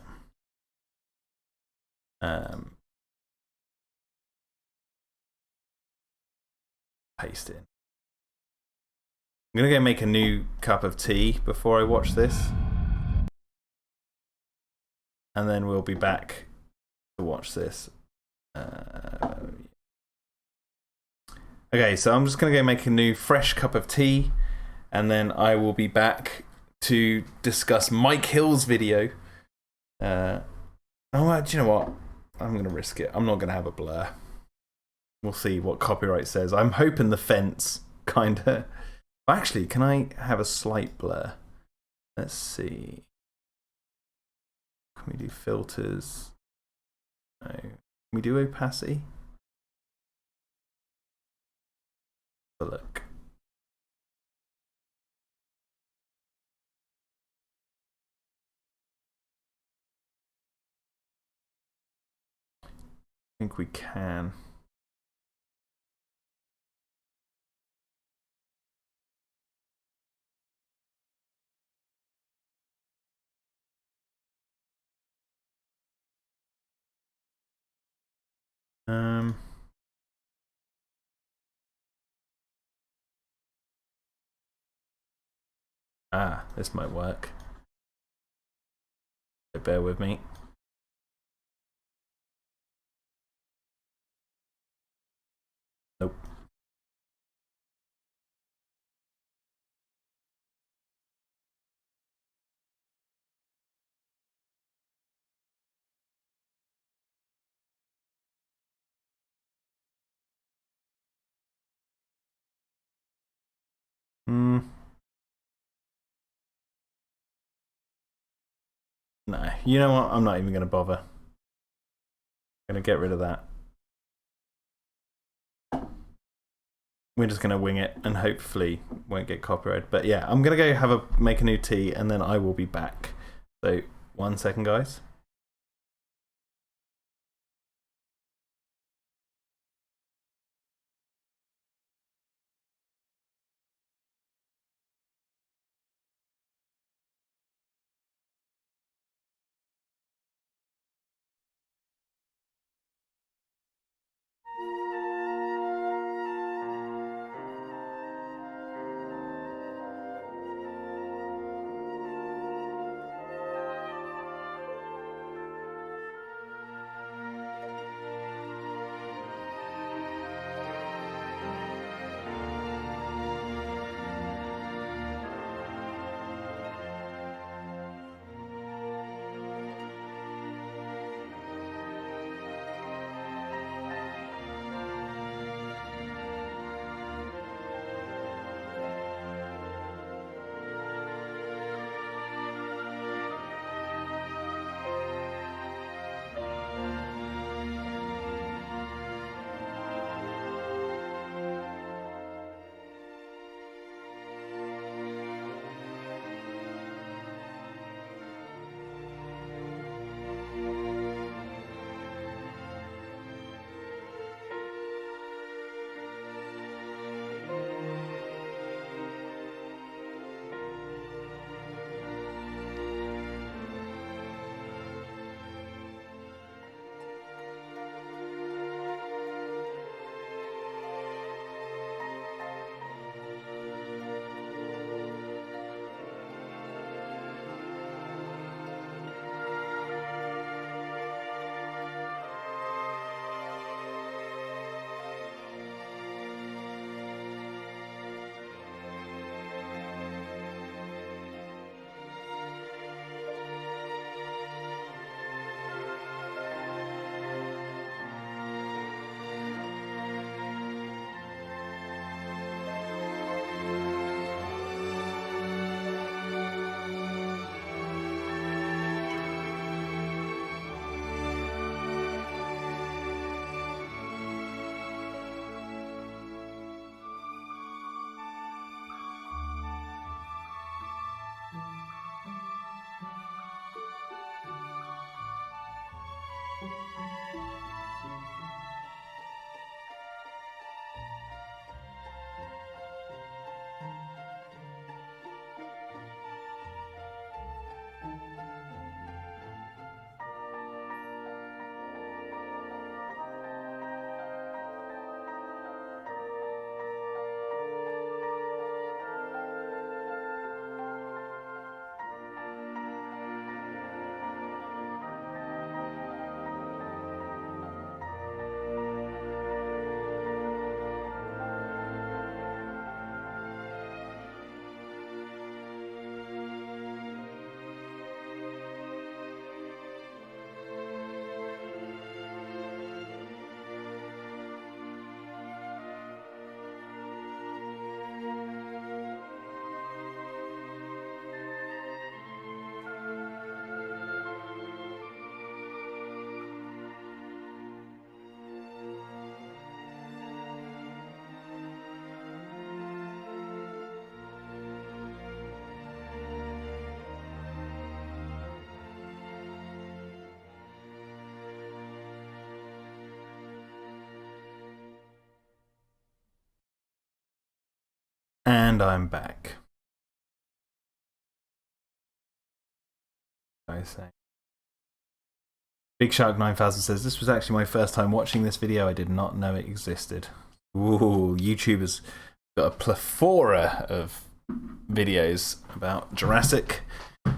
Paste it in. I'm going to go make a new cup of tea before I watch this. And then we'll be back to watch this. Okay, so I'm just going to go make a new fresh cup of tea, and then I will be back to discuss Mike Hill's video. Do you know what? I'm going to risk it. I'm not going to have a blur. We'll see what copyright says. I'm hoping the fence kind of... Actually, can I have a slight blur? Let's see. Can we do filters? No. Can we do opacity? Look. I think we can. This might work. Bear with me. Nope. No, you know what? I'm not even going to bother. I'm going to get rid of that. We're just going to wing it and hopefully won't get copyrighted. But yeah, I'm going to go make a new tea and then I will be back. So 1 second, guys. And I'm back. Big Shark 9000 says, this was actually my first time watching this video. I did not know it existed. Ooh, YouTubers got a plethora of videos about Jurassic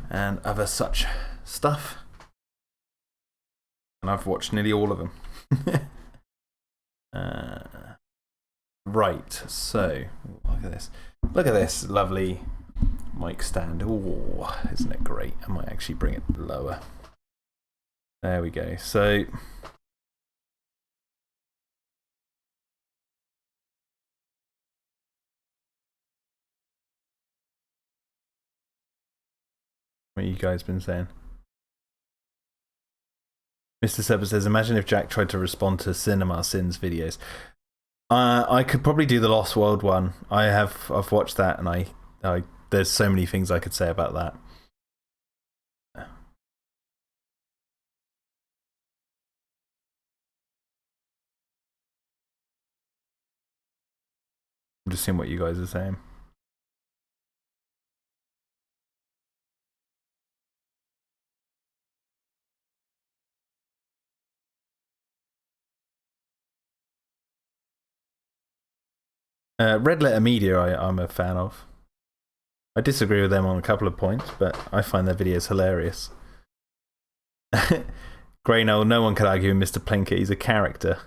and other such stuff. And I've watched nearly all of them. Right, so look at this. Look at this lovely mic stand. Ooh, isn't it great? I might actually bring it lower. There we go. So What you guys been saying? Mr. Sepper says, imagine if Jack tried to respond to Cinema Sins videos. I could probably do the Lost World one. I've watched that, and I there's so many things I could say about that. I'm just seeing what you guys are saying. Red Letter Media, I'm a fan of. I disagree with them on a couple of points, but I find their videos hilarious. Greynoll, no one could argue with Mr. Plinkett, he's a character.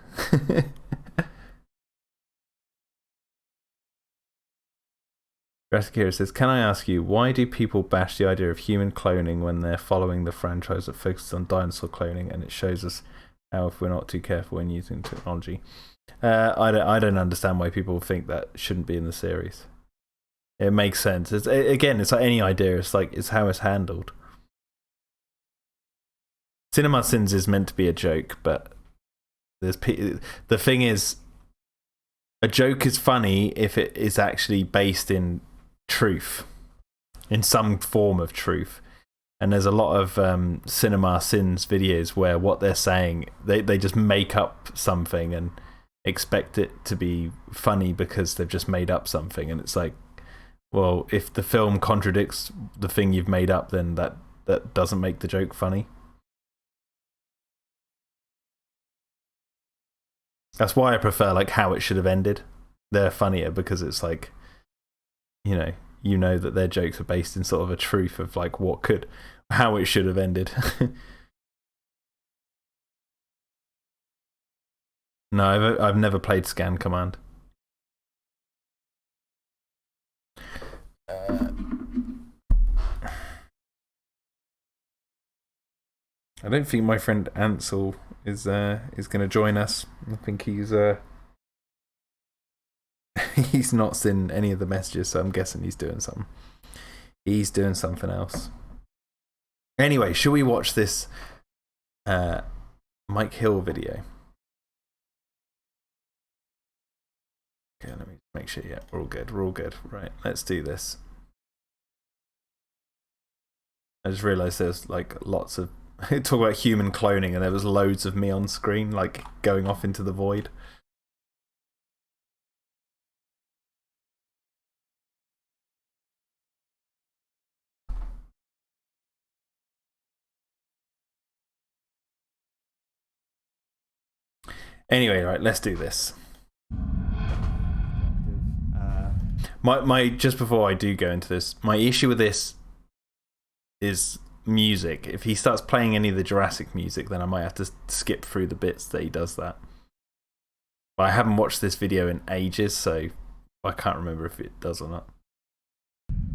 Jurassic says, can I ask you, why do people bash the idea of human cloning when they're following the franchise that focuses on dinosaur cloning, and it shows us how if we're not too careful when using technology? I don't understand why people think that shouldn't be in the series. It makes sense. Again, it's like any idea. It's how it's handled. Cinema Sins is meant to be a joke, but the thing is, a joke is funny if it is actually based in truth, in some form of truth. And there's a lot of Cinema Sins videos where what they're saying, they just make up something and expect it to be funny because they've just made up something. And it's like, well, if the film contradicts the thing you've made up, then that doesn't make the joke funny. That's why I prefer like how it should have ended. They're funnier because it's like, you know that their jokes are based in sort of a truth of like how it should have ended. No, I've never played Scan Command. I don't think my friend Ansel is going to join us. I think he's he's not seen any of the messages, so I'm guessing he's doing something. He's doing something else. Anyway, shall we watch this Mike Hill video? Okay, let me make sure. Yeah, we're all good. We're all good. Right, let's do this. I just realised there's like lots of talk about human cloning, and there was loads of me on screen, like going off into the void. Anyway, right, let's do this. My just before I do go into this, my issue with this is music. If he starts playing any of the Jurassic music, then I might have to skip through the bits that he does that. But I haven't watched this video in ages, so I can't remember if it does or not.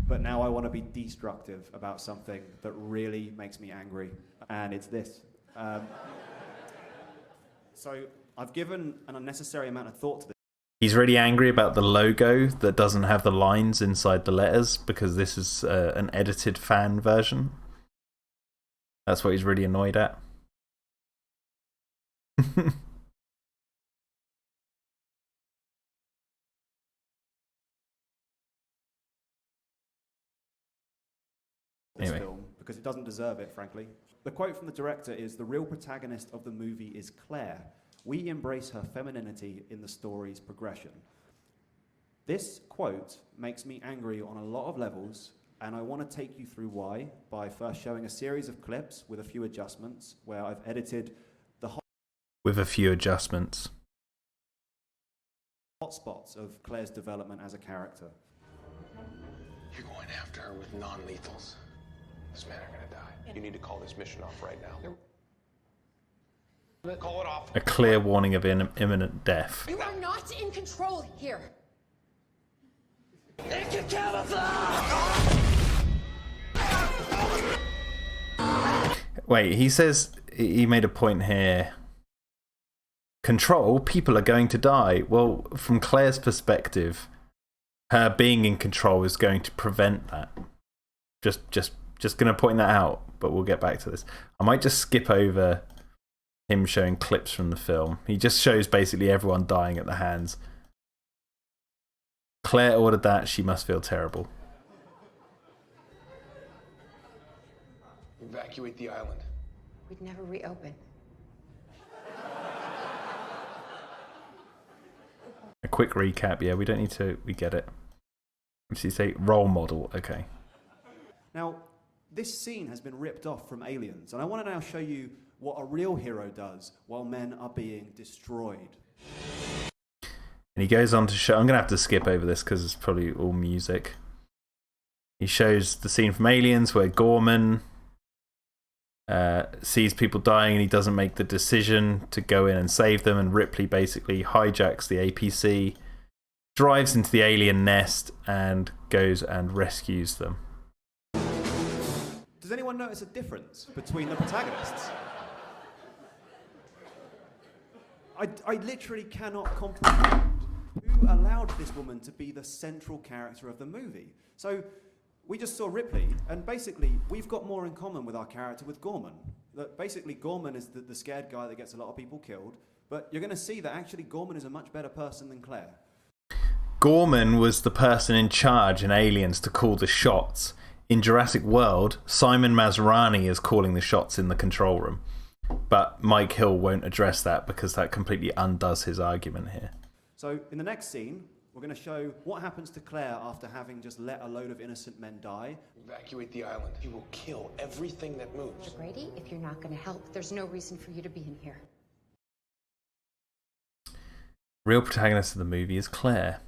But now I want to be destructive about something that really makes me angry, and it's this. So I've given an unnecessary amount of thought to this. He's really angry about the logo that doesn't have the lines inside the letters because this is an edited fan version. That's what he's really annoyed at. Anyway. Film because it doesn't deserve it, frankly. The quote from the director is, "The real protagonist of the movie is Claire. We embrace her femininity in the story's progression." This quote makes me angry on a lot of levels, and I want to take you through why by first showing a series of clips with a few adjustments where I've edited the hotspots of Claire's development as a character. You're going after her with non-lethals. This man are gonna die. You need to call this mission off right now. Call it off. A clear warning of imminent death. You are not in control here. It can camouflage! Wait, he says he made a point here. Control, people are going to die. Well, from Claire's perspective, her being in control is going to prevent that. Just Just going to point that out, but we'll get back to this. I might just skip over him showing clips from the film. He just shows basically everyone dying at the hands. Claire ordered that. She must feel terrible. Evacuate the island. We'd never reopen. A quick recap. Yeah, we don't need to. We get it. What did he say? Role model. Okay. Now, this scene has been ripped off from Aliens, and I want to now show you what a real hero does while men are being destroyed. And he goes on to show... I'm going to have to skip over this because it's probably all music. He shows the scene from Aliens where Gorman sees people dying and he doesn't make the decision to go in and save them, and Ripley basically hijacks the APC, drives into the alien nest, and goes and rescues them. Does anyone notice a difference between the protagonists? I literally cannot comprehend who allowed this woman to be the central character of the movie. So we just saw Ripley, and basically we've got more in common with our character with Gorman. That basically Gorman is the scared guy that gets a lot of people killed, but you're going to see that actually Gorman is a much better person than Claire. Gorman was the person in charge in Aliens to call the shots. In Jurassic World, Simon Masrani is calling the shots in the control room. But Mike Hill won't address that because that completely undoes his argument here. So in the next scene, we're going to show what happens to Claire after having just let a load of innocent men die. Evacuate the island. He will kill everything that moves. Brady, if you're not going to help, there's no reason for you to be in here. Real protagonist of the movie is Claire.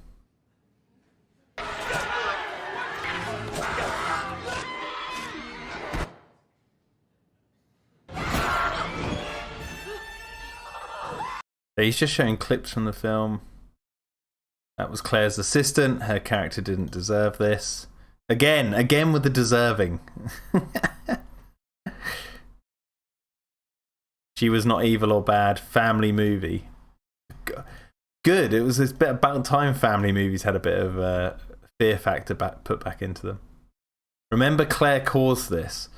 He's just showing clips from the film. That was Claire's assistant. Her character didn't deserve this. Again with the deserving. She was not evil or bad. Family movie. Good. It was this bit about time family movies had a bit of fear factor put back into them. Remember, Claire caused this.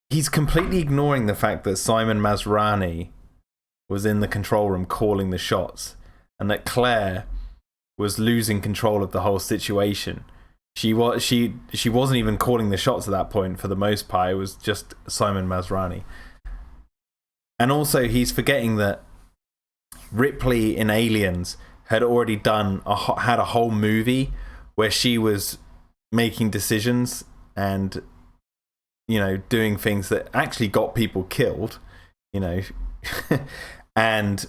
He's completely ignoring the fact that Simon Masrani was in the control room calling the shots, and that Claire was losing control of the whole situation. She wasn't even calling the shots at that point for the most part. It was just Simon Masrani. And also he's forgetting that Ripley in Aliens had already had a whole movie where she was making decisions and, you know, doing things that actually got people killed, you know. And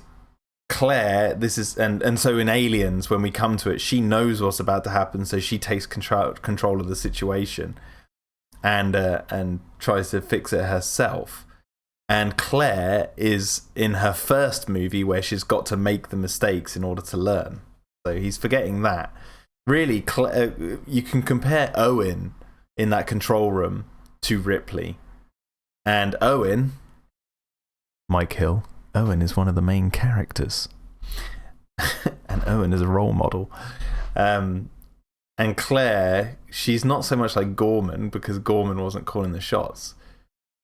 Claire, this is and so in Aliens, when we come to it, she knows what's about to happen, so she takes control of the situation and tries to fix it herself. And Claire is in her first movie where she's got to make the mistakes in order to learn. So he's forgetting that. Really, you can compare Owen in that control room to Ripley. And Owen, Mike Hill, Owen is one of the main characters. And Owen is a role model. And Claire, she's not so much like Gorman because Gorman wasn't calling the shots.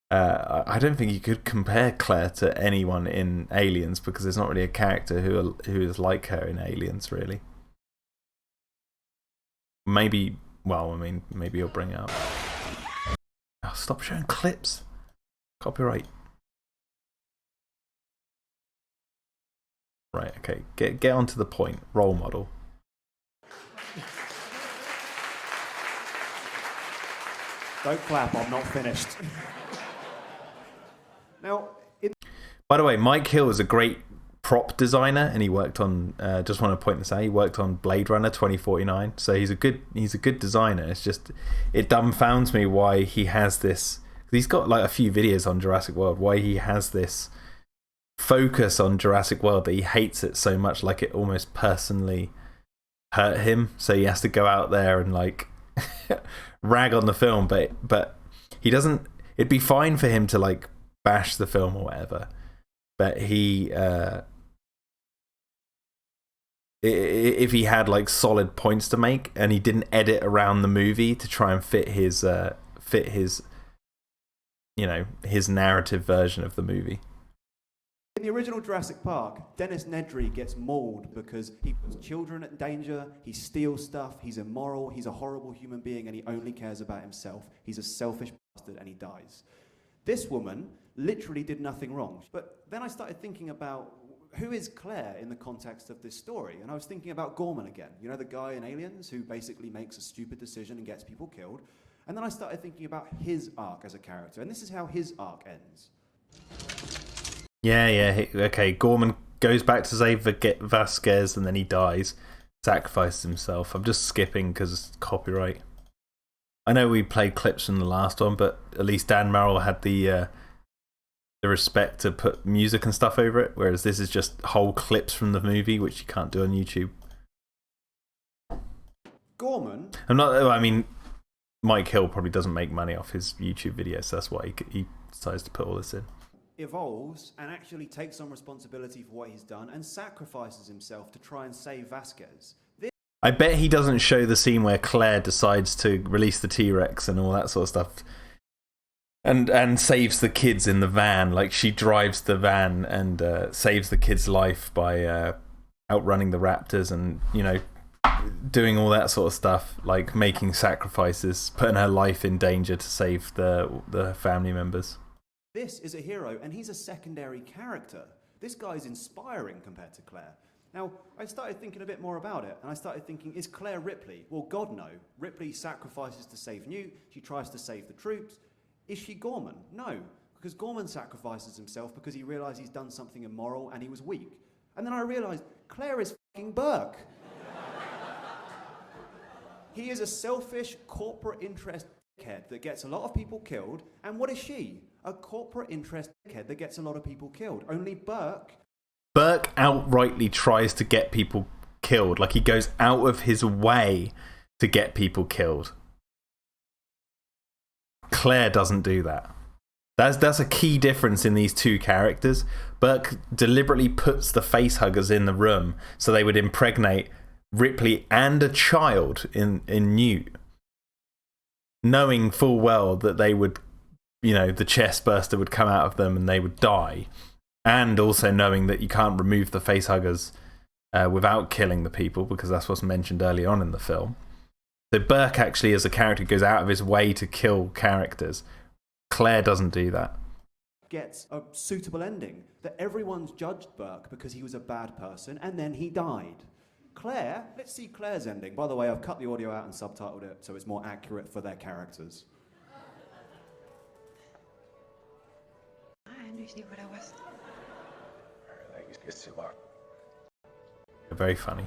I don't think you could compare Claire to anyone in Aliens because there's not really a character who is like her in Aliens, really. Maybe, well, I mean, maybe you'll bring it up. Oh, stop showing clips. Copyright. Right, okay. Get on to the point. Role model. Don't clap, I'm not finished. Now, by the way, Mike Hill is a great prop designer, and he worked on. Just want to point this out. He worked on Blade Runner 2049, so he's a good designer. It's just it dumbfounds me why he has this. He's got like a few videos on Jurassic World. Why he has this focus on Jurassic World that he hates it so much, like it almost personally hurt him. So he has to go out there and like rag on the film, but he doesn't. It'd be fine for him to like bash the film or whatever, but he if he had like solid points to make and he didn't edit around the movie to try and fit his you know, his narrative version of the movie. In the original Jurassic Park, Dennis Nedry gets mauled because he puts children at danger, he steals stuff, he's immoral, he's a horrible human being, and he only cares about himself. He's a selfish bastard, and he dies. This woman literally did nothing wrong. But then I started thinking about who is Claire in the context of this story? And I was thinking about Gorman again. You know, the guy in Aliens who basically makes a stupid decision and gets people killed. And then I started thinking about his arc as a character. And this is how his arc ends. Yeah. Okay, Gorman goes back to save Vasquez and then he dies, sacrifices himself. I'm just skipping because it's copyright. I know we played clips from the last one, but at least Dan Merrill had the respect to put music and stuff over it, whereas this is just whole clips from the movie, which you can't do on YouTube. Gorman? I mean, Mike Hill probably doesn't make money off his YouTube videos, so that's why he decides to put all this in. Evolves and actually takes on responsibility for what he's done and sacrifices himself to try and save Vasquez. I bet he doesn't show the scene where Claire decides to release the T-Rex and all that sort of stuff and saves the kids in the van. Like, she drives the van and saves the kid's life by outrunning the raptors and, you know, doing all that sort of stuff, like making sacrifices, putting her life in danger to save the family members. This is a hero, and he's a secondary character. This guy's inspiring compared to Claire. Now, I started thinking a bit more about it, and I started thinking, is Claire Ripley? Well, God, no. Ripley sacrifices to save Newt. She tries to save the troops. Is she Gorman? No, because Gorman sacrifices himself because he realised he's done something immoral and he was weak. And then I realised, Claire is fucking Burke. He is a selfish corporate interest dickhead that gets a lot of people killed. And what is she? A corporate interest dickhead that gets a lot of people killed. Only Burke outrightly tries to get people killed. Like, he goes out of his way to get people killed. Claire doesn't do that. That's a key difference in these two characters. Burke deliberately puts the facehuggers in the room so they would impregnate Ripley and a child in Newt, knowing full well that they would, you know, the chest burster would come out of them and they would die, and also knowing that you can't remove the facehuggers without killing the people, because that's what's mentioned early on in the film. So Burke actually, as a character, goes out of his way to kill characters. Claire doesn't do that. Gets a suitable ending, that everyone's judged Burke because he was a bad person and then he died. Claire, let's see Claire's ending. By the way, I've cut the audio out and subtitled it so it's more accurate for their characters. I understand what I was. Very funny.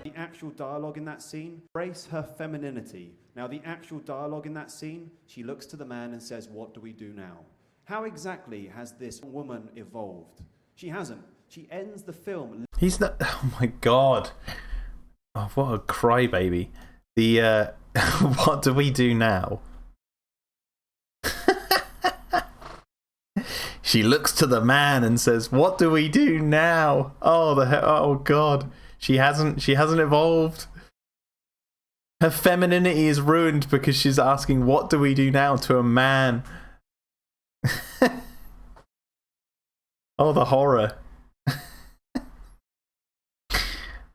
The actual dialogue in that scene, embrace her femininity. Now, the actual dialogue in that scene, she looks to the man and says, "What do we do now?" How exactly has this woman evolved? She hasn't. She ends the film. He's not. Oh my god! Oh, what a crybaby. The what do we do now? She looks to the man and says, "What do we do now?" Oh god! She hasn't evolved. Her femininity is ruined because she's asking, "What do we do now?" to a man. Oh, the horror.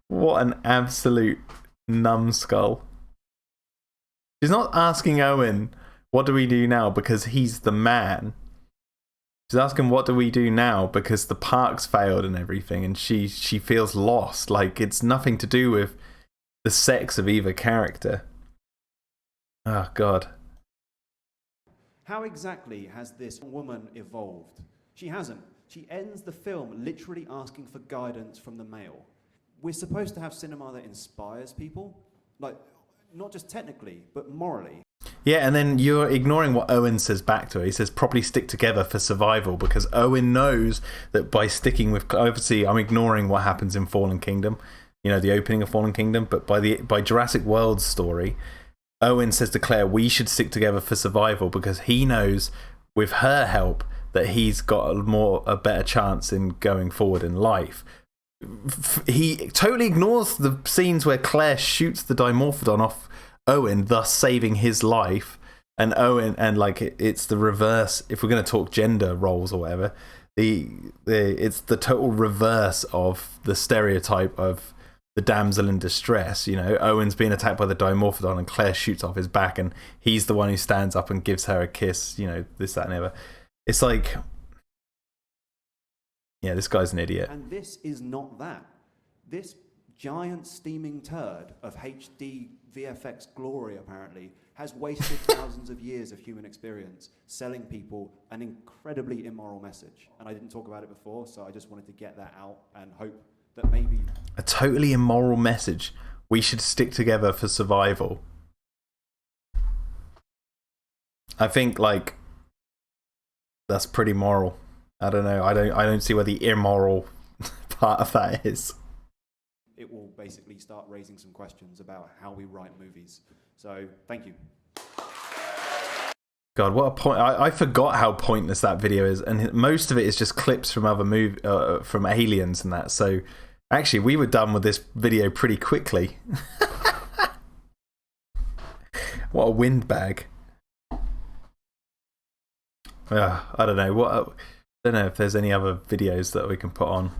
What an absolute numbskull. She's not asking Owen, "What do we do now?" because he's the man. She's asking, "What do we do now?" because the park's failed and everything, and she feels lost. Like, it's nothing to do with the sex of either character. Oh, God. How exactly has this woman evolved? She hasn't. She ends the film literally asking for guidance from the male. We're supposed to have cinema that inspires people, like, not just technically, but morally. Yeah, and then you're ignoring what Owen says back to her. He says, "Probably stick together for survival," because Owen knows that by sticking with... Obviously, I'm ignoring what happens in Fallen Kingdom, you know, the opening of Fallen Kingdom, but by Jurassic World's story, Owen says to Claire, we should stick together for survival, because he knows, with her help, that he's got a better chance in going forward in life. He totally ignores the scenes where Claire shoots the Dimorphodon off Owen, thus saving his life, and Owen, and like it's the reverse. If we're going to talk gender roles or whatever, it's the total reverse of the stereotype of the damsel in distress. You know, Owen's being attacked by the Dimorphodon and Claire shoots off his back and he's the one who stands up and gives her a kiss, you know, this, that and the other. It's like, yeah, this guy's an idiot. And this is not that. This giant steaming turd of HD VFX glory, apparently, has wasted thousands of years of human experience selling people an incredibly immoral message. And I didn't talk about it before, so I just wanted to get that out and hope that maybe... A totally immoral message. We should stick together for survival. I think, like, that's pretty moral. I don't know. I don't see where the immoral part of that is. It will basically start raising some questions about how we write movies. So, thank you. God, what a point! I forgot how pointless that video is, and most of it is just clips from other from Aliens and that. So, actually, we were done with this video pretty quickly. What a windbag! I don't know. I don't know if there's any other videos that we can put on.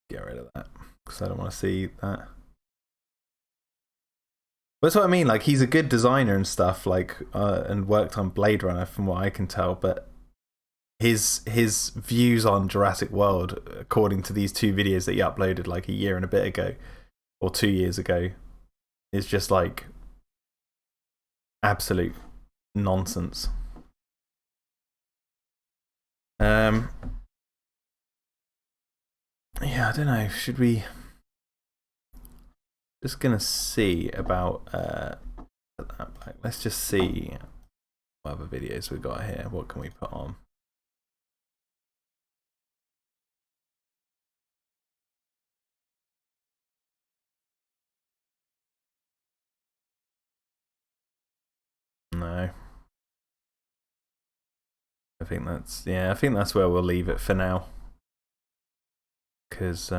Get rid of that because I don't want to see that. That's what I mean. Like, he's a good designer and stuff, like, and worked on Blade Runner from what I can tell. But his views on Jurassic World, according to these two videos that he uploaded like a year and a bit ago, or 2 years ago, is just like absolute nonsense. Yeah, I don't know. Should we? Just gonna see about. Let's just see what other videos we got here. What can we put on? No. I think that's where we'll leave it for now. Because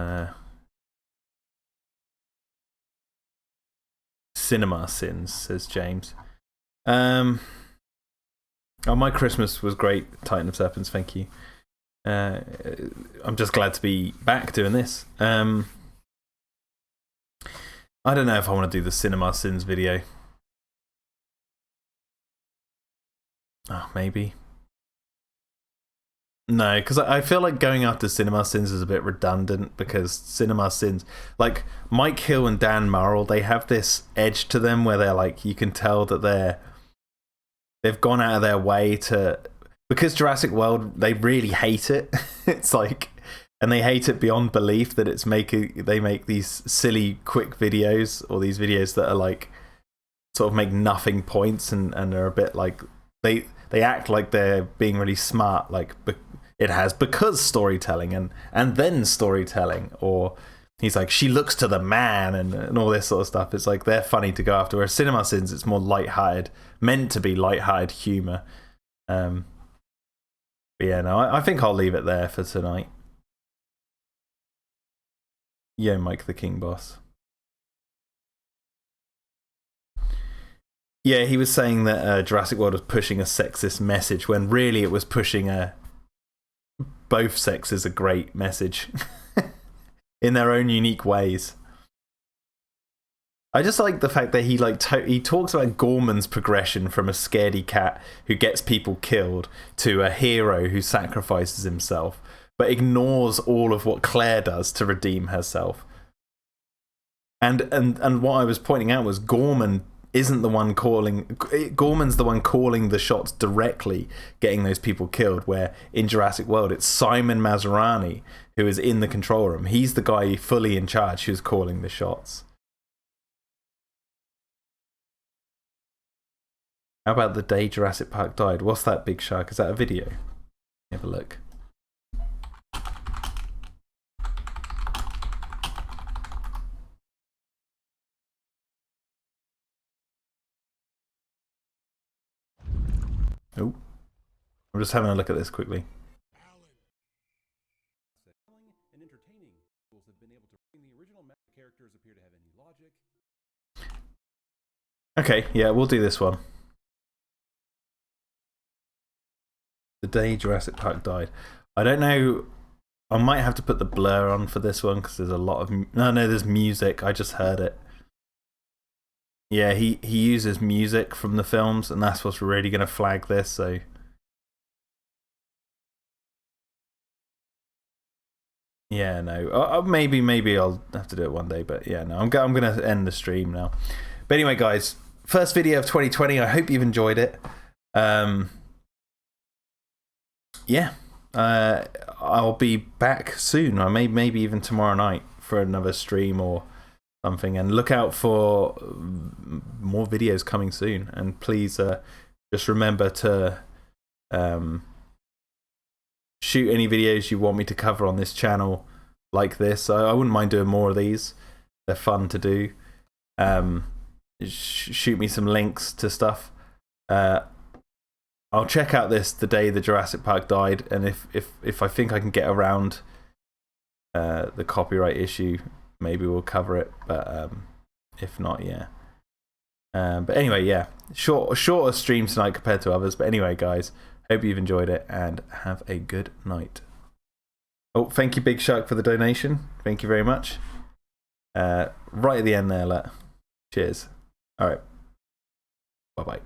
cinema sins, says James. Oh, my Christmas was great, Titan of Serpents, thank you. I'm just glad to be back doing this. I don't know if I want to do the cinema sins video. Oh, maybe. No, because I feel like going after Cinema Sins is a bit redundant, because Cinema Sins, like Mike Hill and Dan Murrell, they have this edge to them where they're like, you can tell that they've gone out of their way to, because Jurassic World, they really hate it. It's like, and they hate it beyond belief that they make these silly quick videos, or these videos that are like, sort of make nothing points and are a bit like, they act like they're being really smart, like, it has because storytelling and then storytelling, or he's like, she looks to the man and all this sort of stuff. It's like they're funny to go after, whereas Cinema Sins, it's more lighthearted, meant to be lighthearted humour. But yeah, no, I think I'll leave it there for tonight. Yo, Mike the King Boss. Yeah, he was saying that Jurassic World was pushing a sexist message, when really it was pushing both sexes a great message in their own unique ways. I just like the fact that he he talks about Gorman's progression from a scaredy cat who gets people killed to a hero who sacrifices himself, but ignores all of what Claire does to redeem herself. And what I was pointing out was Gorman's the one calling the shots directly, getting those people killed, where in Jurassic World it's Simon Masrani who is in the control room. He's the guy fully in charge who's calling the shots. How about the day Jurassic Park died? What's that, Big Shark? Is that a video? Have a look. Oh, I'm just having a look at this quickly. And entertaining have been able to bring the original characters appear to have any logic. Okay, yeah, we'll do this one. The day Jurassic Park died. I don't know. I might have to put the blur on for this one because there's a lot of... No, there's music. I just heard it. Yeah, he uses music from the films, and that's what's really going to flag this, so... Yeah, no. Maybe I'll have to do it one day, but yeah, no. I'm going to end the stream now. But anyway, guys, first video of 2020. I hope you've enjoyed it. Yeah. I'll be back soon, or maybe even tomorrow night for another stream or something. And look out for more videos coming soon. And please just remember to shoot any videos you want me to cover on this channel like this. I wouldn't mind doing more of these. They're fun to do. Shoot me some links to stuff. I'll check out this the day the Jurassic Park died, and if I think I can get around the copyright issue, maybe we'll cover it. But if not, yeah. But anyway, yeah, shorter stream tonight compared to others. But anyway, guys, hope you've enjoyed it and have a good night. Oh, thank you, Big Shark, for the donation. Thank you very much. Right at the end there, cheers. All right. Bye bye.